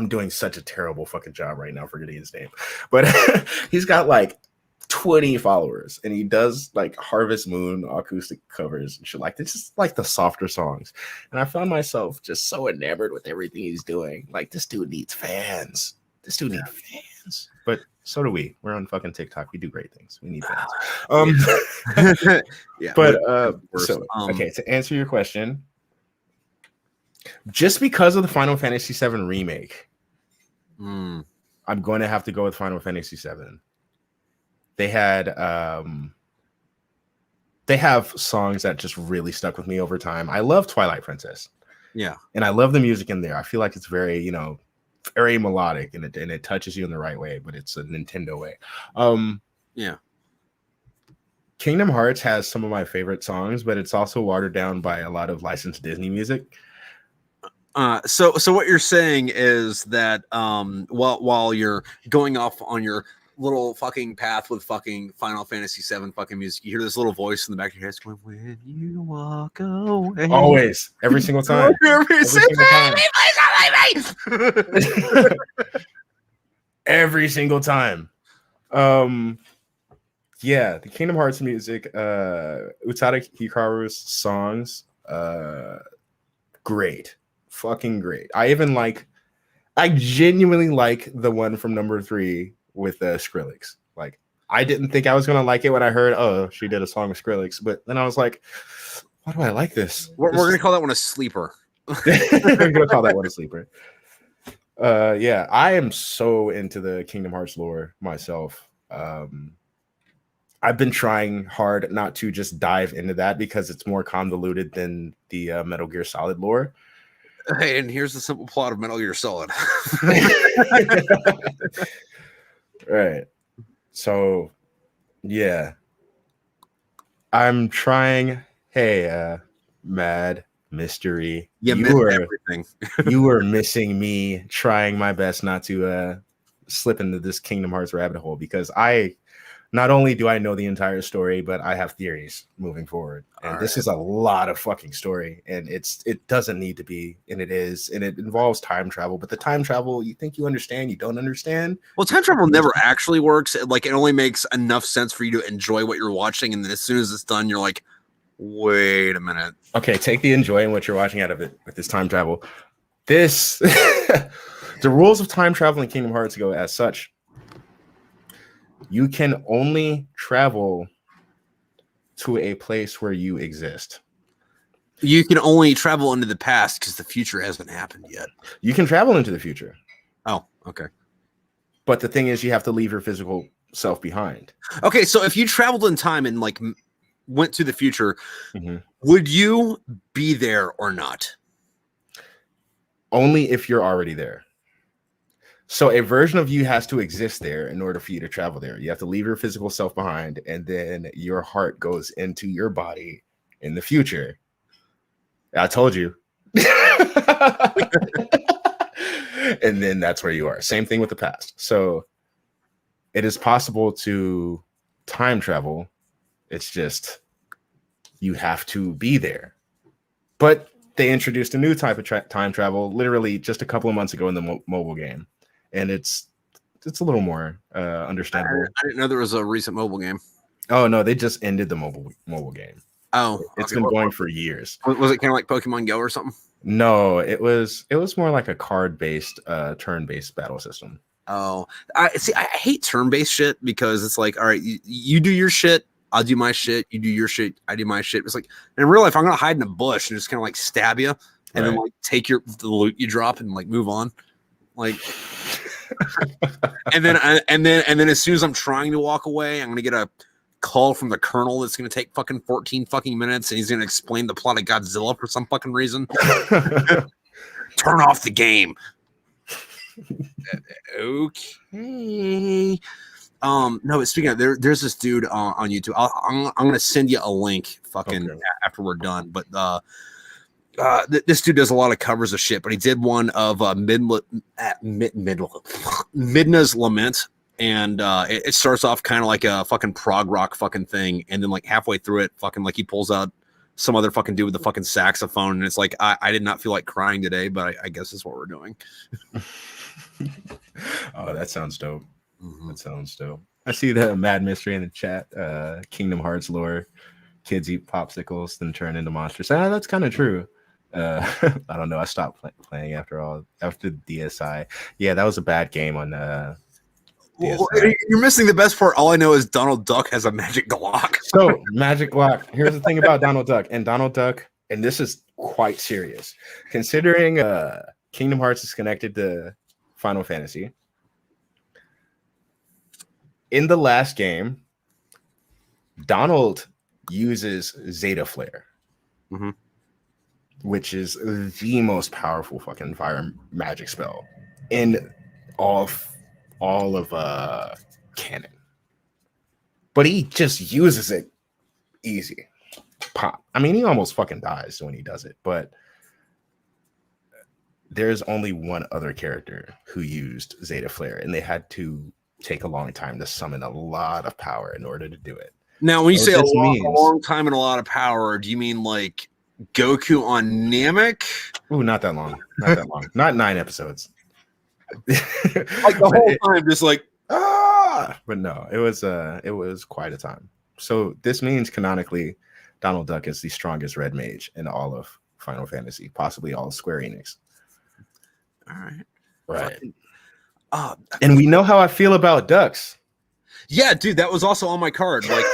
doing such a terrible fucking job right now forgetting his name, but he's got like 20 followers, and he does like Harvest Moon acoustic covers and shit. Like, this is like the softer songs, and I found myself just so enamored with everything he's doing. Like, this dude needs fans. This dude needs fans. but so do we. We're on fucking TikTok. We do great things. We need fans. Yeah. But so okay, to answer your question, just because of the Final Fantasy VII remake, I'm going to have to go with Final Fantasy VII. They have songs that just really stuck with me over time. I love Twilight Princess. Yeah. And I love the music in there. I feel like it's very, very melodic and it touches you in the right way, but it's a Nintendo way. Yeah. Kingdom Hearts has some of my favorite songs, but it's also watered down by a lot of licensed Disney music. So what you're saying is that while you're going off on your little fucking path with fucking Final Fantasy VII fucking music, you hear this little voice in the back of your head going, "When you walk away." Always, every single time. Every single time. Every single time. Yeah, the Kingdom Hearts music, Utada Hikaru's songs, great. Fucking great. I genuinely like the one from number 3 with Skrillex. Like, I didn't think I was gonna like it when I heard, oh, she did a song with Skrillex, but then I was like, why do I like this? We're gonna call that one a sleeper. We're gonna call that one a sleeper. Yeah, I am so into the Kingdom Hearts lore myself. I've been trying hard not to just dive into that because it's more convoluted than the Metal Gear Solid lore. Hey, and here's the simple plot of Metal Gear Solid. Right. So, yeah. I'm trying. Hey, Mad Mystery. You missed everything. You were missing me trying my best not to slip into this Kingdom Hearts rabbit hole because not only do I know the entire story, but I have theories moving forward. And this is a lot of fucking story. And it doesn't need to be, and it is. And it involves time travel. But the time travel, you think you understand, you don't understand. Well, time travel never actually works. Like, it only makes enough sense for you to enjoy what you're watching. And then as soon as it's done, you're like, wait a minute. Okay, take the enjoy in what you're watching out of it with this time travel. The rules of time travel in Kingdom Hearts go as such. You can only travel to a place where you exist. You can only travel into the past because the future hasn't happened yet. You can travel into the future. Oh, okay. But the thing is, you have to leave your physical self behind. Okay, so if you traveled in time and like went to the future, would you be there or not? Only if you're already there. So a version of you has to exist there in order for you to travel there. You have to leave your physical self behind, and then your heart goes into your body in the future. I told you. And then that's where you are. Same thing with the past. So it is possible to time travel. It's just you have to be there. But they introduced a new type of time travel literally just a couple of months ago in the mobile game. And it's a little more understandable. I didn't know there was a recent mobile game. Oh no, they just ended the mobile game. Oh, it's been going for years. Was it kind of like Pokemon Go or something? No, it was more like a card-based, turn-based battle system. Oh, I hate turn-based shit because it's like, all right, you do your shit, I'll do my shit. You do your shit, I do my shit. It's like in real life, I'm gonna hide in a bush and just kind of like stab you, and then like take the loot you drop and like move on. Like, and then as soon as I'm trying to walk away, I'm gonna get a call from the colonel that's gonna take fucking 14 fucking minutes, and he's gonna explain the plot of Godzilla for some fucking reason. Turn off the game. Okay. No, but speaking of, there's this dude on YouTube. I'm gonna send you a link fucking after we're done. But this dude does a lot of covers of shit, but he did one of Midna's Lament, and it starts off kind of like a fucking prog rock fucking thing, and then like halfway through it, fucking like he pulls out some other fucking dude with the fucking saxophone, and it's like I did not feel like crying today, but I guess that's what we're doing. Oh, that sounds dope. That sounds dope. I see the Mad Mystery in the chat. Kingdom Hearts lore: kids eat popsicles, then turn into monsters. That's kind of true. I don't know. I stopped playing after DSi. Yeah, that was a bad game on Well, you're missing the best part. All I know is Donald Duck has a magic Glock. So magic Glock. Here's the thing about Donald Duck, and this is quite serious, considering Kingdom Hearts is connected to Final Fantasy. In the last game, Donald uses Zeta Flare, which is the most powerful fucking fire magic spell in all of canon. But he just uses it easy. Pop. I mean, he almost fucking dies when he does it, but there's only one other character who used Zeta Flare, and they had to take a long time to summon a lot of power in order to do it. Now, when you say a long time and a lot of power, do you mean like Goku on Namek? Ooh, not that long. Not that long. Not 9 episodes. Like the whole time, just like But no, it was quite a time. So this means canonically, Donald Duck is the strongest red mage in all of Final Fantasy, possibly all of Square Enix. All right. Right. And we know how I feel about ducks. Yeah, dude, that was also on my card. Like,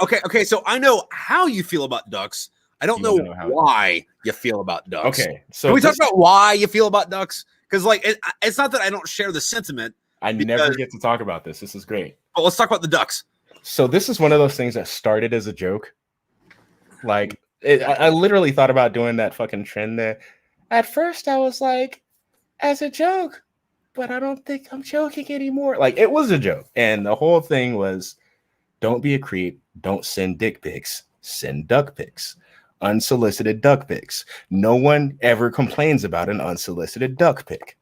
okay. So I know how you feel about ducks. I don't know why you feel about ducks. Okay, so can we talk about why you feel about ducks? Because like, it's not that I don't share the sentiment. I never get to talk about this. This is great. But let's talk about the ducks. So this is one of those things that started as a joke. Like, I literally thought about doing that fucking trend there. At first, I was like, as a joke, but I don't think I'm joking anymore. Like, it was a joke. And the whole thing was, don't be a creep. Don't send dick pics. Send duck pics. Unsolicited duck pics. No one ever complains about an unsolicited duck pic.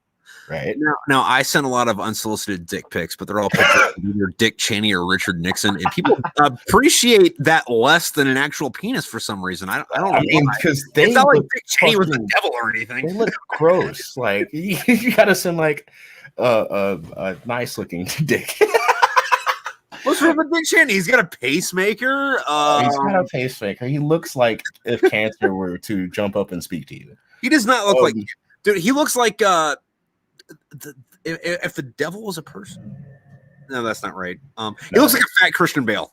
Right. Now, I sent a lot of unsolicited dick pics, but they're all pictures of either Dick Cheney or Richard Nixon, and people appreciate that less than an actual penis for some reason. I don't. I mean, because it's not like Dick Cheney was the devil or anything. They look gross. Like you gotta send like a nice looking dick. What's wrong with Dick Cheney? He's got a pacemaker. He's got a pacemaker. He looks like if cancer were to jump up and speak to you. He does not look like, dude. He looks like if the devil was a person. No, that's not right. He looks like a fat Christian Bale.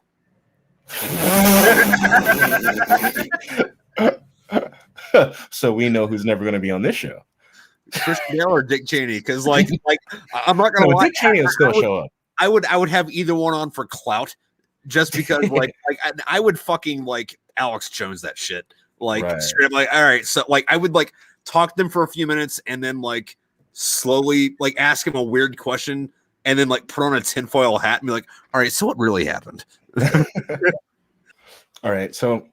So we know who's never going to be on this show. Christian Bale or Dick Cheney? Because like I'm not going to lie. Dick Cheney will still show up. I would have either one on for clout, just because like I would fucking like Alex Jones that shit. Like straight up, like all right, so like I would like talk to them for a few minutes and then like slowly like ask him a weird question and then like put on a tinfoil hat and be like, all right, so what really happened? All right, so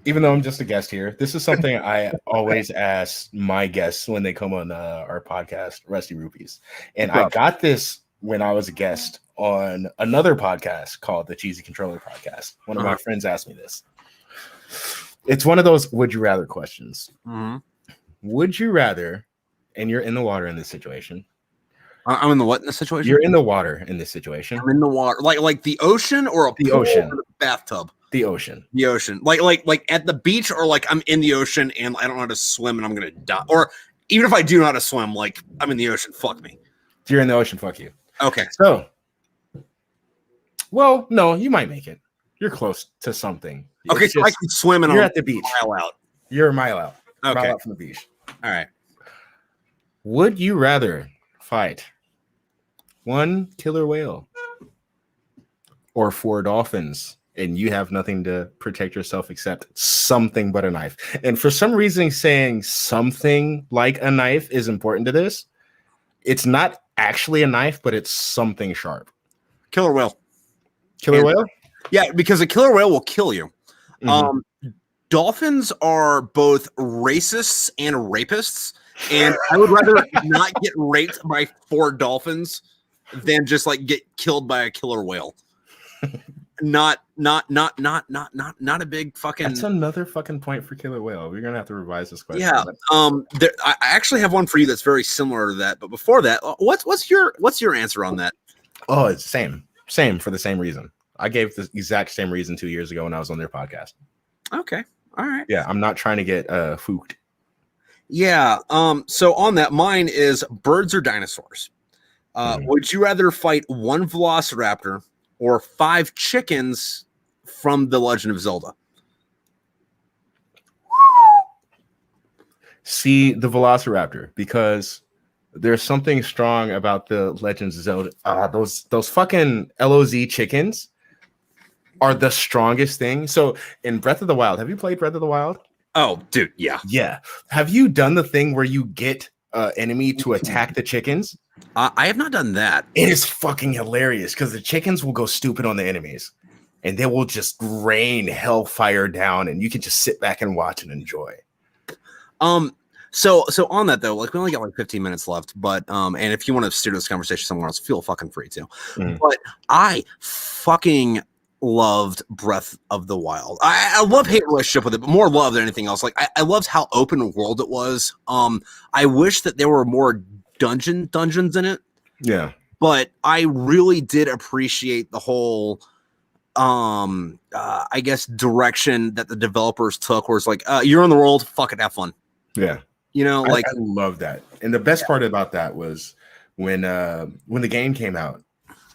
even though I'm just a guest here, this is something I always ask my guests when they come on our podcast, Rusty Rupees. And I got this when I was a guest on another podcast called the Cheesy Controller Podcast. One of my friends asked me this. It's one of those would you rather questions. Would you rather, and you're in the water in this situation. I'm in the what in this situation? You're in the water in this situation. I'm in the water. Like the ocean or the ocean or the bathtub? The ocean. The ocean. Like at the beach, or like I'm in the ocean and I don't know how to swim and I'm gonna die. Or even if I do know how to swim, like I'm in the ocean, fuck me. If you're in the ocean, fuck you. Okay. So well, no, you might make it. You're close to something. Okay, so I can swim and you're at the beach. A mile out. You're a mile out. Okay. Mile out from the beach. All right. Would you rather fight 1 killer whale or 4 dolphins, and you have nothing to protect yourself except something but a knife? And for some reason, saying something like a knife is important to this. It's not actually a knife, but it's something sharp. Killer whale. Killer whale? Yeah, because a killer whale will kill you. Dolphins are both racists and rapists, and I would rather not get raped by 4 dolphins than just like get killed by a killer whale. Not a big fucking. That's another fucking point for killer whale. We're gonna have to revise this question. Yeah. I actually have one for you that's very similar to that. But before that, what's your answer on that? Oh, it's same for the same reason. I gave the exact same reason 2 years ago when I was on their podcast. Okay. All right. Yeah, I'm not trying to get fooked. Yeah. So on that, mine is birds or dinosaurs. Would you rather fight one velociraptor or 5 chickens from The Legend of Zelda? See the velociraptor, because there's something strong about the Legends of Zelda. Those fucking LOZ chickens are the strongest thing. So in Breath of the Wild, have you played Breath of the Wild? Oh, dude, yeah. Yeah. Have you done the thing where you get enemy to attack the chickens? I have not done that. It is fucking hilarious because the chickens will go stupid on the enemies and they will just rain hellfire down and you can just sit back and watch and enjoy. So on that though, like we only got like 15 minutes left, but and if you want to steer this conversation somewhere else, feel fucking free to. But I fucking loved Breath of the Wild. I love hate relationship with it, but more love than anything else. Like I loved how open world it was. I wish that there were more dungeons in it. Yeah. But I really did appreciate the whole I guess direction that the developers took, where it's like, you're in the world, fuck it, have fun. Yeah. You know, like I love that. And the best part about that was when the game came out,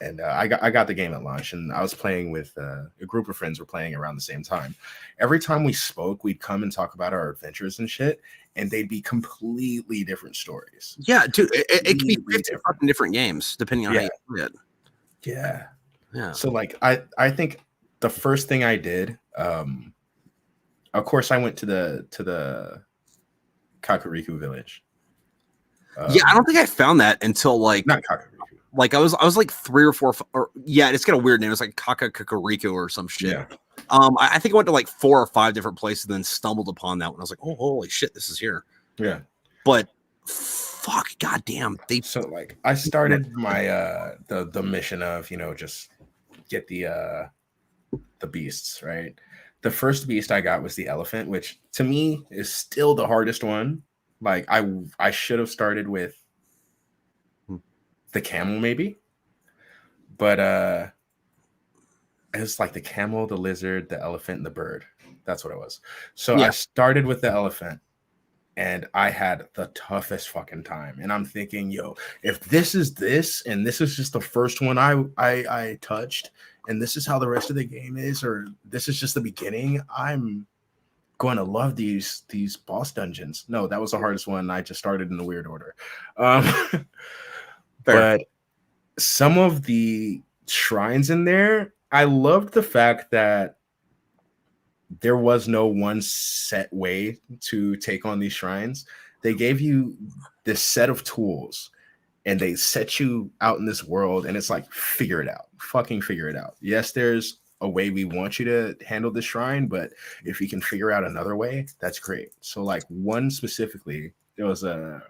and I got the game at launch, and I was playing with a group of friends were playing around the same time. Every time we spoke, we'd come and talk about our adventures and shit, and they'd be completely different stories. Yeah, dude, it can be 50 fucking different games depending on how you play it. Yeah. Yeah. So like I think the first thing I did, of course I went to the Kakariko village. Yeah, I don't think I found that until like not Kakariko. Like I was like 3 or 4 or yeah, it's got a weird name. It's like Kakariko or some shit. Yeah. I think I went to like 4 or 5 different places, then stumbled upon that one. I was like, oh holy shit, this is here. Yeah. But fuck, goddamn, so like I started my the mission of, you know, just get the beasts, right? The first beast I got was the elephant, which to me is still the hardest one. Like I should have started with the camel maybe, but it's like the camel, the lizard, the elephant, and the bird. That's what it was. So I started with the elephant, and I had the toughest fucking time. And I'm thinking, yo, if this is this, and this is just the first one I touched, and this is how the rest of the game is, or this is just the beginning, I'm going to love these boss dungeons. No, that was the hardest one. I just started in the weird order. But some of the shrines in there, I loved the fact that there was no one set way to take on these shrines. They gave you this set of tools and they set you out in this world, and it's like, figure it out. Fucking figure it out. Yes, there's a way we want you to handle the shrine, but if you can figure out another way, that's great. So like one specifically, it was a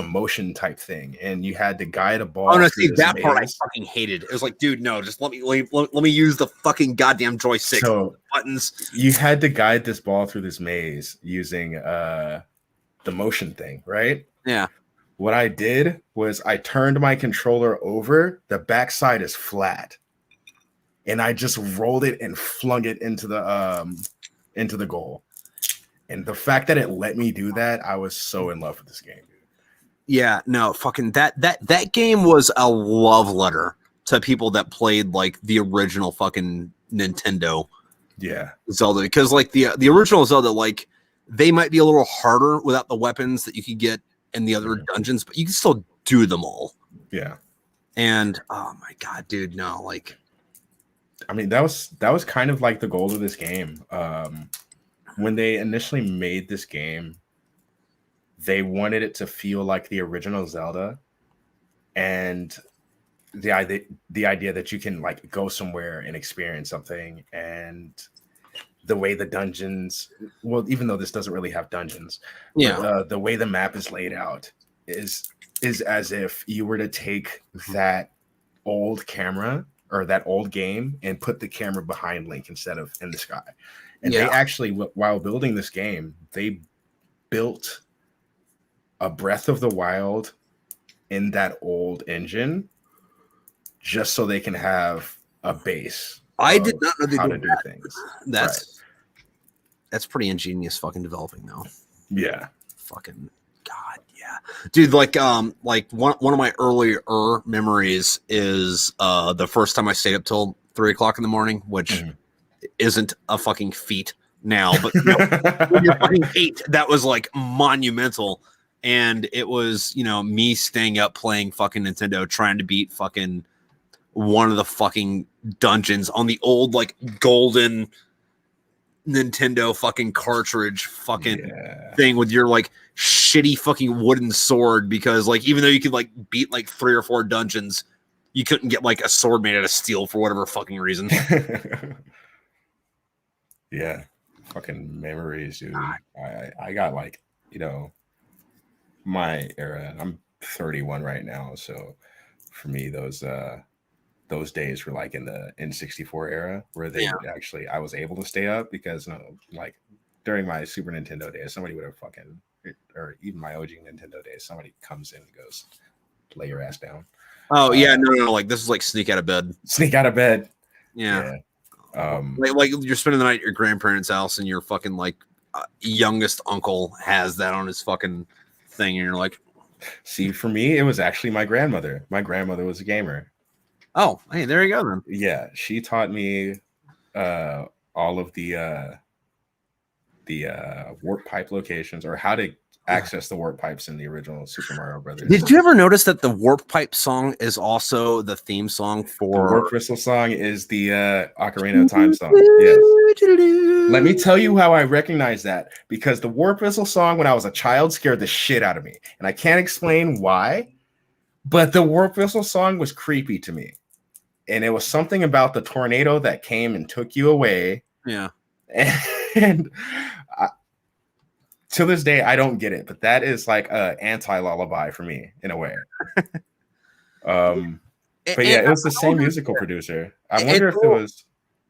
motion type thing, and you had to guide a ball. Oh no, see that part I fucking hated. It was like, dude, no, just let me use the fucking goddamn joystick buttons. You had to guide this ball through this maze using the motion thing, right? Yeah. What I did was I turned my controller over, the backside is flat, and I just rolled it and flung it into the goal. And the fact that it let me do that, I was so in love with this game. Yeah, no, fucking that game was a love letter to people that played like the original fucking Nintendo. Yeah, Zelda, because like the original Zelda, like they might be a little harder without the weapons that you could get in the other dungeons, but you can still do them all. Yeah. And oh my god, dude, no, like I mean that was kind of like the goal of this game. When they initially made this game, they wanted it to feel like the original Zelda, and the idea that you can like go somewhere and experience something, and the way the dungeons, well, even though this doesn't really have dungeons, but, the way the map is laid out is as if you were to take that old camera or that old game and put the camera behind Link instead of in the sky. And they actually, while building this game, they built a Breath of the Wild in that old engine just so they can have a base. I did not know how to do things. That's pretty ingenious fucking developing though. Yeah. Fucking God, yeah, dude. Like one of my earlier memories is the first time I stayed up till 3 o'clock in the morning, which isn't a fucking feat now, but when you're fucking 8, that was like monumental. And it was, me staying up playing fucking Nintendo, trying to beat fucking one of the fucking dungeons on the old like golden Nintendo fucking cartridge fucking thing with your like shitty fucking wooden sword, because like even though you could like beat like 3 or 4 dungeons, you couldn't get like a sword made out of steel for whatever fucking reason. Yeah, fucking memories, dude. I got like, my era. I'm 31 right now, so for me those days were like in the N64 era, where they would actually, I was able to stay up because like during my Super Nintendo days, somebody would have fucking, or even my OG Nintendo days, somebody comes in and goes, lay your ass down. Oh yeah, no, like this is like sneak out of bed. Sneak out of bed. Yeah. Like you're spending the night at your grandparents' house and your fucking like youngest uncle has that on his fucking thing, and you're like, see, for me, it was actually my grandmother. My grandmother was a gamer. Oh, hey, there you go then. Yeah, she taught me all of the warp pipe locations, or how to access the warp pipes in the original Super Mario Brothers. Did you ever notice that the warp pipe song is also the theme song for the warp crystal song? Is the Ocarina of Time song? Yes. Let me tell you how I recognize that, because the warp whistle song when I was a child scared the shit out of me, and I can't explain why, but the warp whistle song was creepy to me, and it was something about the tornado that came and took you away. Yeah. And to this day, I don't get it, but that is like a anti-lullaby for me in a way. But yeah, it was the same musical producer. I wonder if it was.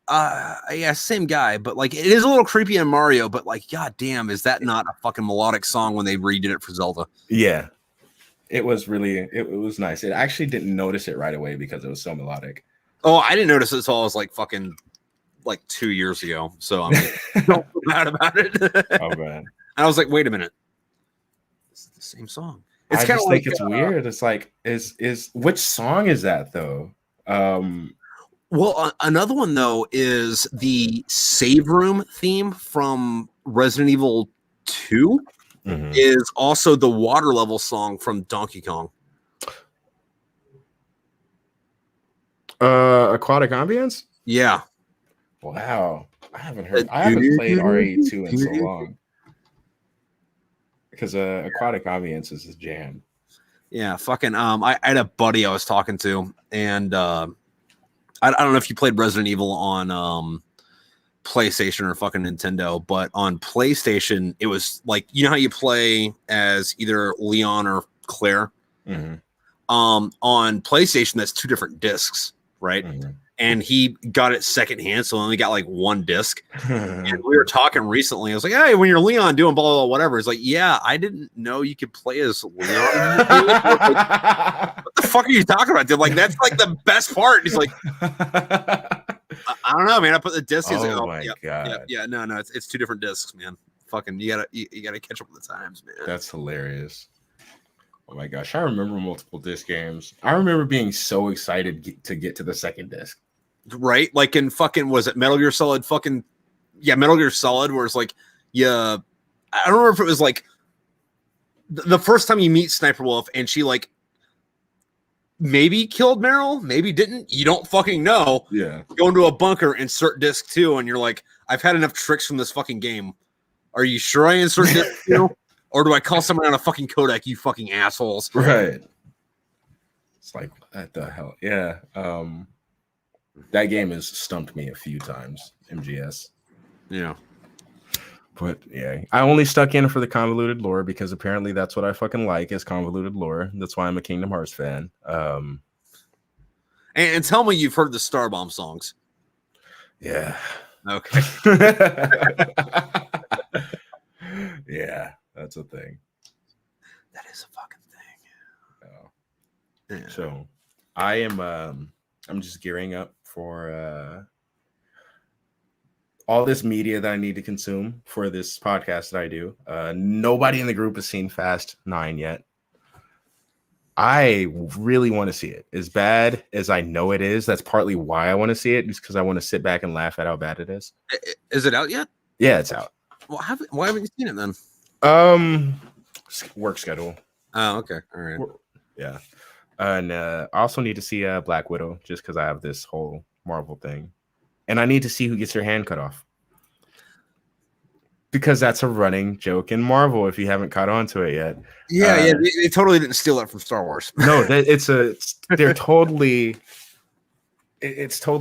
Yeah, same guy, but like it is a little creepy in Mario, but like, god damn, is that not a fucking melodic song when they redid it for Zelda? Yeah, it was really, it was nice. It actually didn't notice it right away because it was so melodic. Oh, I didn't notice it until I was like fucking like 2 years ago. So I'm don't feel bad about it. Oh man. And I was like, wait a minute, it's the same song. It's kind of like, it's weird. It's like, is which song is that though? Well, another one though is the save room theme from Resident Evil 2 is also the water level song from Donkey Kong. Aquatic Ambience? Yeah. Wow. I haven't played RE2 in so long. Because Aquatic Ambience is a jam. Yeah, fucking I had a buddy I was talking to, and I don't know if you played Resident Evil on PlayStation or fucking Nintendo, but on PlayStation it was like, you know how you play as either Leon or Claire? On PlayStation that's 2 different discs, right? And he got it secondhand, so only got like 1 disc. And we were talking recently. I was like, hey, when you're Leon doing blah, blah, blah, whatever. It's like, yeah, I didn't know you could play as Leon. Like, what the fuck are you talking about, dude? Like, that's like the best part. He's like, I don't know, man. I put the disc. He's like, oh my god. Yeah, no, it's 2 different discs, man. Fucking, you gotta catch up with the times, man. That's hilarious. Oh my gosh, I remember multiple disc games. I remember being so excited to get to the second disc. Right? Like in fucking, was it Metal Gear Solid Metal Gear Solid, where it's like, I don't remember if it was like the first time you meet Sniper Wolf and she like maybe killed Meryl, maybe didn't. You don't fucking know. Yeah. Go into a bunker, insert disc 2, and you're like, I've had enough tricks from this fucking game. Are you sure I insert disc 2? Or do I call someone on a fucking codec, you fucking assholes? Right. It's like, what the hell? Yeah. That game has stumped me a few times, MGS. Yeah. But yeah, I only stuck in for the convoluted lore because apparently that's what I fucking like, is convoluted lore. That's why I'm a Kingdom Hearts fan. And tell me you've heard the Starbomb songs. Yeah. Okay. Yeah, that's a thing. That is a fucking thing. Oh. Yeah. So I am I'm just gearing up for all this media that I need to consume for this podcast that I do. Nobody in the group has seen Fast 9 yet. I really want to see it. As bad as I know it is, that's partly why I want to see it, just because I want to sit back and laugh at how bad it is. Is it out yet? Yeah, it's out. Well, why haven't you seen it then? Work schedule. Oh, okay. All right. Yeah. And I also need to see Black Widow, just because I have this whole Marvel thing. And I need to see who gets their hand cut off. Because that's a running joke in Marvel if you haven't caught on to it yet. Yeah, they totally didn't steal that from Star Wars. No, it's totally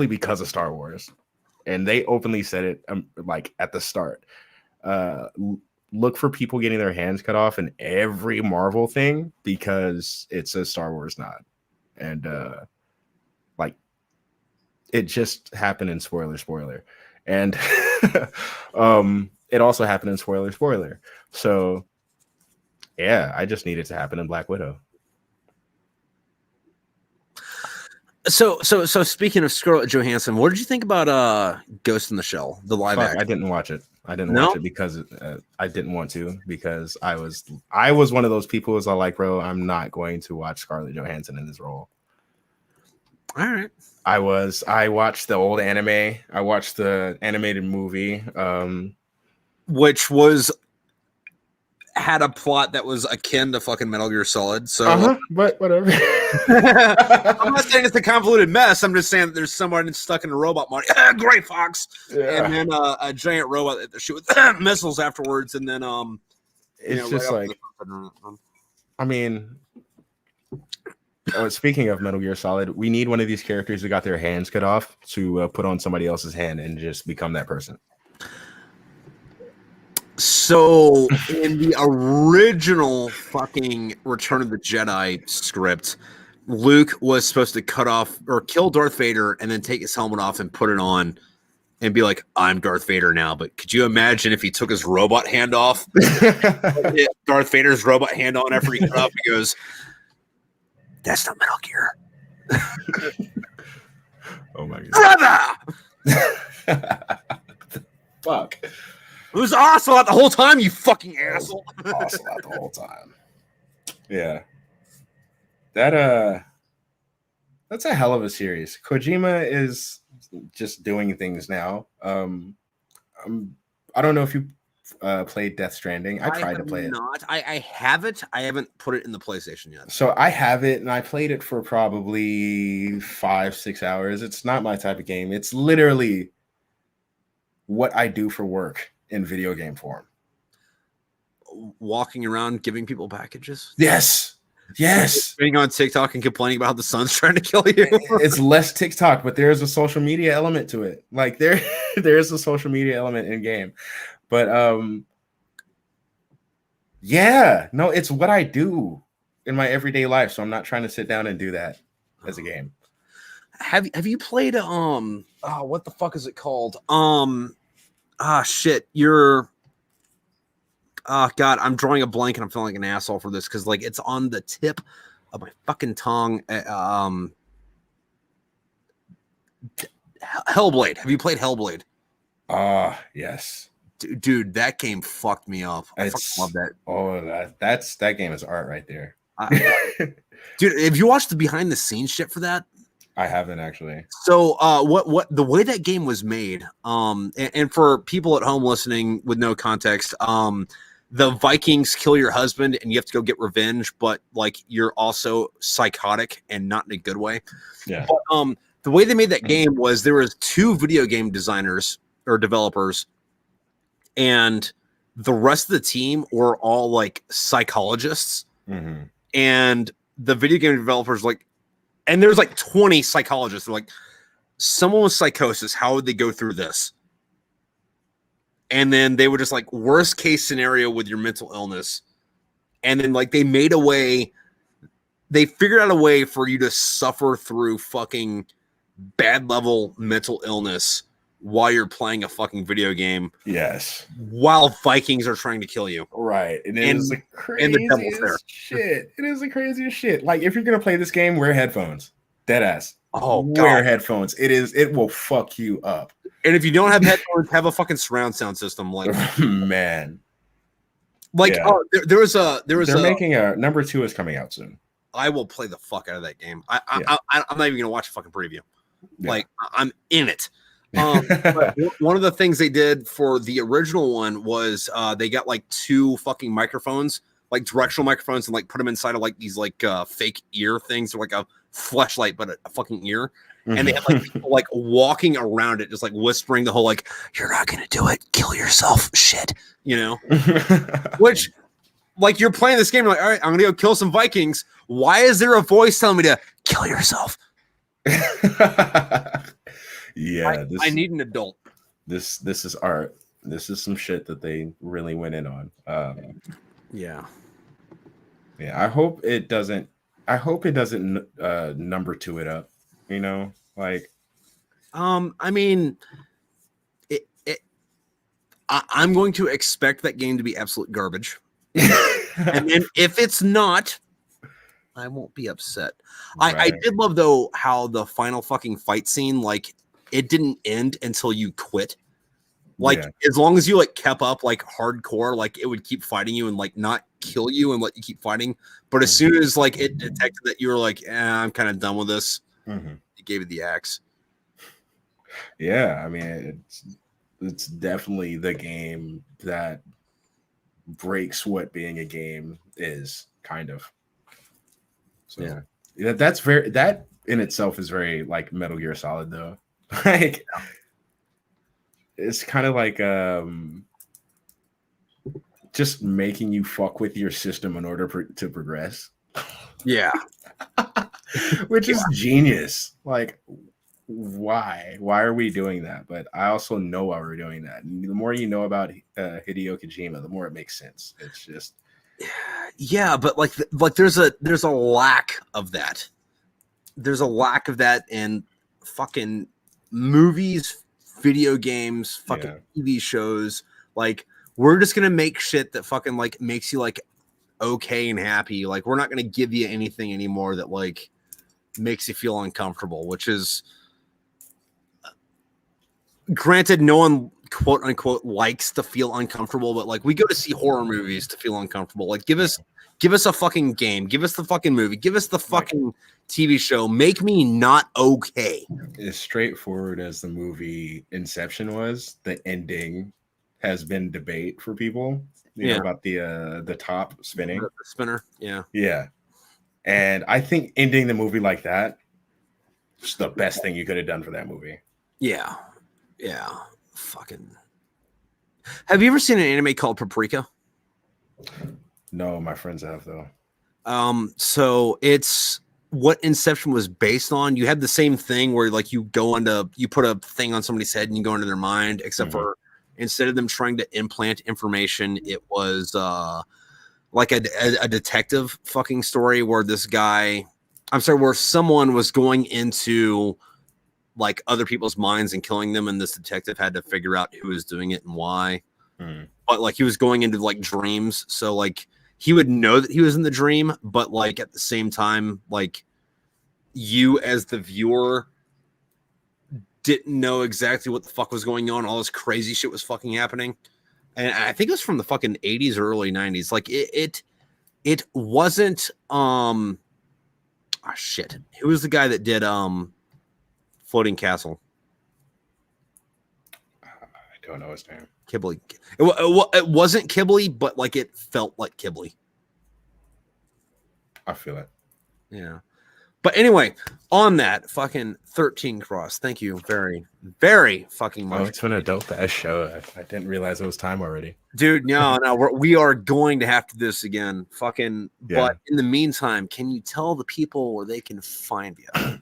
because of Star Wars. And they openly said it like at the start. Look for people getting their hands cut off in every Marvel thing because it's a Star Wars nod. And like it just happened in spoiler. And it also happened in spoiler. So yeah, I just need it to happen in Black Widow. So speaking of Scarlett Johansson, what did you think about Ghost in the Shell, the live action? I didn't watch it. I didn't watch it because I didn't want to, because I was one of those people who's all like, bro, I'm not going to watch Scarlett Johansson in this role. All right. I watched the old anime. I watched the animated movie. Which had a plot that was akin to fucking Metal Gear Solid. So, but whatever. I'm not saying it's a convoluted mess. I'm just saying that there's someone stuck in a robot body. Gray Fox, and then a giant robot that shoot with missiles afterwards, and then it's just right like, I mean, speaking of Metal Gear Solid, we need one of these characters who got their hands cut off to put on somebody else's hand and just become that person. So in the original fucking Return of the Jedi script, Luke was supposed to cut off or kill Darth Vader and then take his helmet off and put it on and be like, I'm Darth Vader now. But could you imagine if he took his robot hand off? Darth Vader's robot hand on after he cut off, he goes, that's not Metal Gear. Oh my god. Brother! Fuck. It was Ocelot the whole time, you fucking asshole. Ocelot the whole time. Yeah. That's a hell of a series. Kojima is just doing things now. I don't know if you played Death Stranding. I tried to play it. I have it. I haven't put it in the PlayStation yet. So I have it, and I played it for probably 5-6 hours. It's not my type of game. It's literally what I do for work in video game form. Walking around giving people packages? Yes. Being on TikTok and complaining about how the sun's trying to kill you. It's less TikTok, but there's a social media element to it. Like there's a social media element in game. But yeah, no, it's what I do in my everyday life. So I'm not trying to sit down and do that as a game. Have you played what the fuck is it called? Shit, God, I'm drawing a blank and I'm feeling like an asshole for this because like it's on the tip of my fucking tongue. Hellblade. Have you played Hellblade? Yes. Dude, that game fucked me up. I fucking love that. Oh, that game is art right there. Dude, have you watched the behind the scenes shit for that? I haven't actually. So what the way that game was made, and for people at home listening with no context, the Vikings kill your husband and you have to go get revenge, but like you're also psychotic and not in a good way. Yeah. But, the way they made that game was there was 2 video game designers or developers, and the rest of the team were all like psychologists. Mm-hmm. And the video game developers like, and there's like 20 psychologists. They're like, someone with psychosis, how would they go through this? And then they would just like, worst case scenario with your mental illness. And then like they made a way, they figured out a way for you to suffer through fucking bad level mental illness while you're playing a fucking video game. Yes. While Vikings are trying to kill you. Right. And it is the craziest shit. It is the craziest shit. Like if you're going to play this game, wear headphones. Dead ass. Oh wear god. headphones. It will fuck you up. And if you don't have headphones, have a fucking surround sound system. Like, man. like Yeah. there was They're making a number 2 is coming out soon. I will play the fuck out of that game. I'm not even gonna watch a fucking preview. Yeah. Like I'm in it. But one of the things they did for the original one was they got like 2 fucking microphones, like directional microphones, and like put them inside of like these like fake ear things, or like a fleshlight, but a fucking ear. And they had like people like walking around it, just like whispering the whole like, "You're not gonna do it, kill yourself," shit, you know. Which, like, you're playing this game, you're like, all right, I'm gonna go kill some Vikings. Why is there a voice telling me to kill yourself? Yeah, I need an adult. This is art. This is some shit that they really went in on. Yeah. I hope it doesn't. Number 2 it up. You know, like. I mean, I'm going to expect that game to be absolute garbage, and then if it's not, I won't be upset. Right. I did love though how the final fucking fight scene, like, it didn't end until you quit. Like, as long as you like kept up like hardcore, like it would keep fighting you and like not kill you and let you keep fighting. But as soon as like it detected that you were like, I'm kind of done with this, it gave you the axe. Yeah, I mean, it's definitely the game that breaks what being a game is, kind of. So that in itself is very like Metal Gear Solid though. Like, it's kind of like just making you fuck with your system in order to progress. Yeah. Which is genius. Like, why are we doing that? But I also know why we're doing that. And the more you know about Hideo Kojima, the more it makes sense. It's just but like there's a lack of that. There's a lack of that in fucking movies, video games, fucking TV shows. Like, we're just gonna make shit that fucking like makes you like okay and happy. Like, we're not gonna give you anything anymore that like makes you feel uncomfortable, which is granted, no one quote unquote likes to feel uncomfortable, but like we go to see horror movies to feel uncomfortable. Like, give us a fucking game, give us the fucking movie, give us the fucking TV show. Make me not okay. As straightforward as the movie Inception was, the ending has been debate for people. You know about the top spinning, the spinner. Yeah. And I think ending the movie like that is the best thing you could have done for that movie. Yeah. Fucking. Have you ever seen an anime called Paprika? No, my friends have though. So it's what Inception was based on. You had the same thing where like you put a thing on somebody's head and you go into their mind, except for instead of them trying to implant information, it was like a detective fucking story where where someone was going into like other people's minds and killing them, and this detective had to figure out who was doing it and why. But like he was going into like dreams, so like he would know that he was in the dream, but like at the same time, like you as the viewer didn't know exactly what the fuck was going on. All this crazy shit was fucking happening. And I think it was from the fucking 80s or early 90s. Like it wasn't shit. Who was the guy that did Floating Castle? I don't know his name. Ghibli. It wasn't Ghibli, but like it felt like Ghibli. I feel it. Yeah. But anyway, on that fucking 13 Cross, thank you very, very fucking much. Oh, it's been a dope ass show. I didn't realize it was time already. Dude, no, we are going to have to do this again. Fucking, but in the meantime, can you tell the people where they can find you?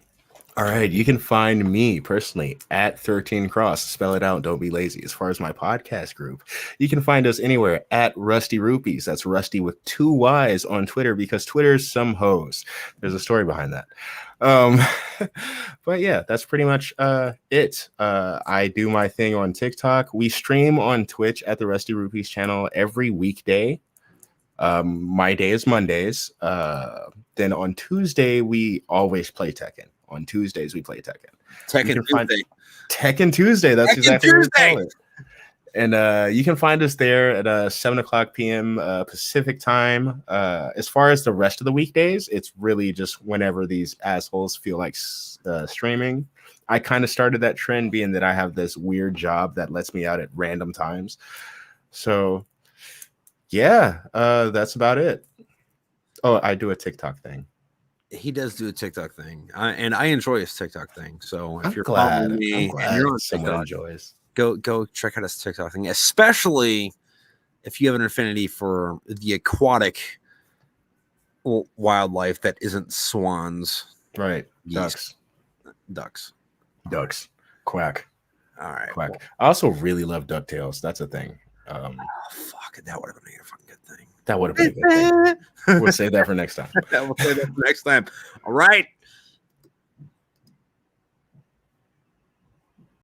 All right, you can find me personally at 13 Cross. Spell it out. Don't be lazy. As far as my podcast group, you can find us anywhere at Rusty Rupees. That's Rusty with 2 Y's on Twitter because Twitter's some hoes. There's a story behind that. But yeah, that's pretty much it. I do my thing on TikTok. We stream on Twitch at the Rusty Rupees channel every weekday. My day is Mondays. Then on Tuesday, we always play Tekken. On Tuesdays, we play Tekken. Tekken Tuesday. Tekken Tuesday. That's Tekken exactly Tuesday. what we call it. And you can find us there at 7 o'clock p.m. Pacific time. As far as the rest of the weekdays, it's really just whenever these assholes feel like streaming. I kind of started that trend, being that I have this weird job that lets me out at random times. So, yeah, that's about it. Oh, I do a TikTok thing. He does do a TikTok thing, and I enjoy his TikTok thing. So if I'm you're glad. following me I'm glad and you're on someone TikTok, enjoys. Go check out his TikTok thing, especially if you have an affinity for the aquatic wildlife that isn't swans, right? Geese. Ducks, quack. All right, quack. Well, I also really love DuckTales. That's a thing. Oh fuck! That would have been a fucking good thing. That would have been a good thing. We'll save that for next time. We'll save that for next time. All right.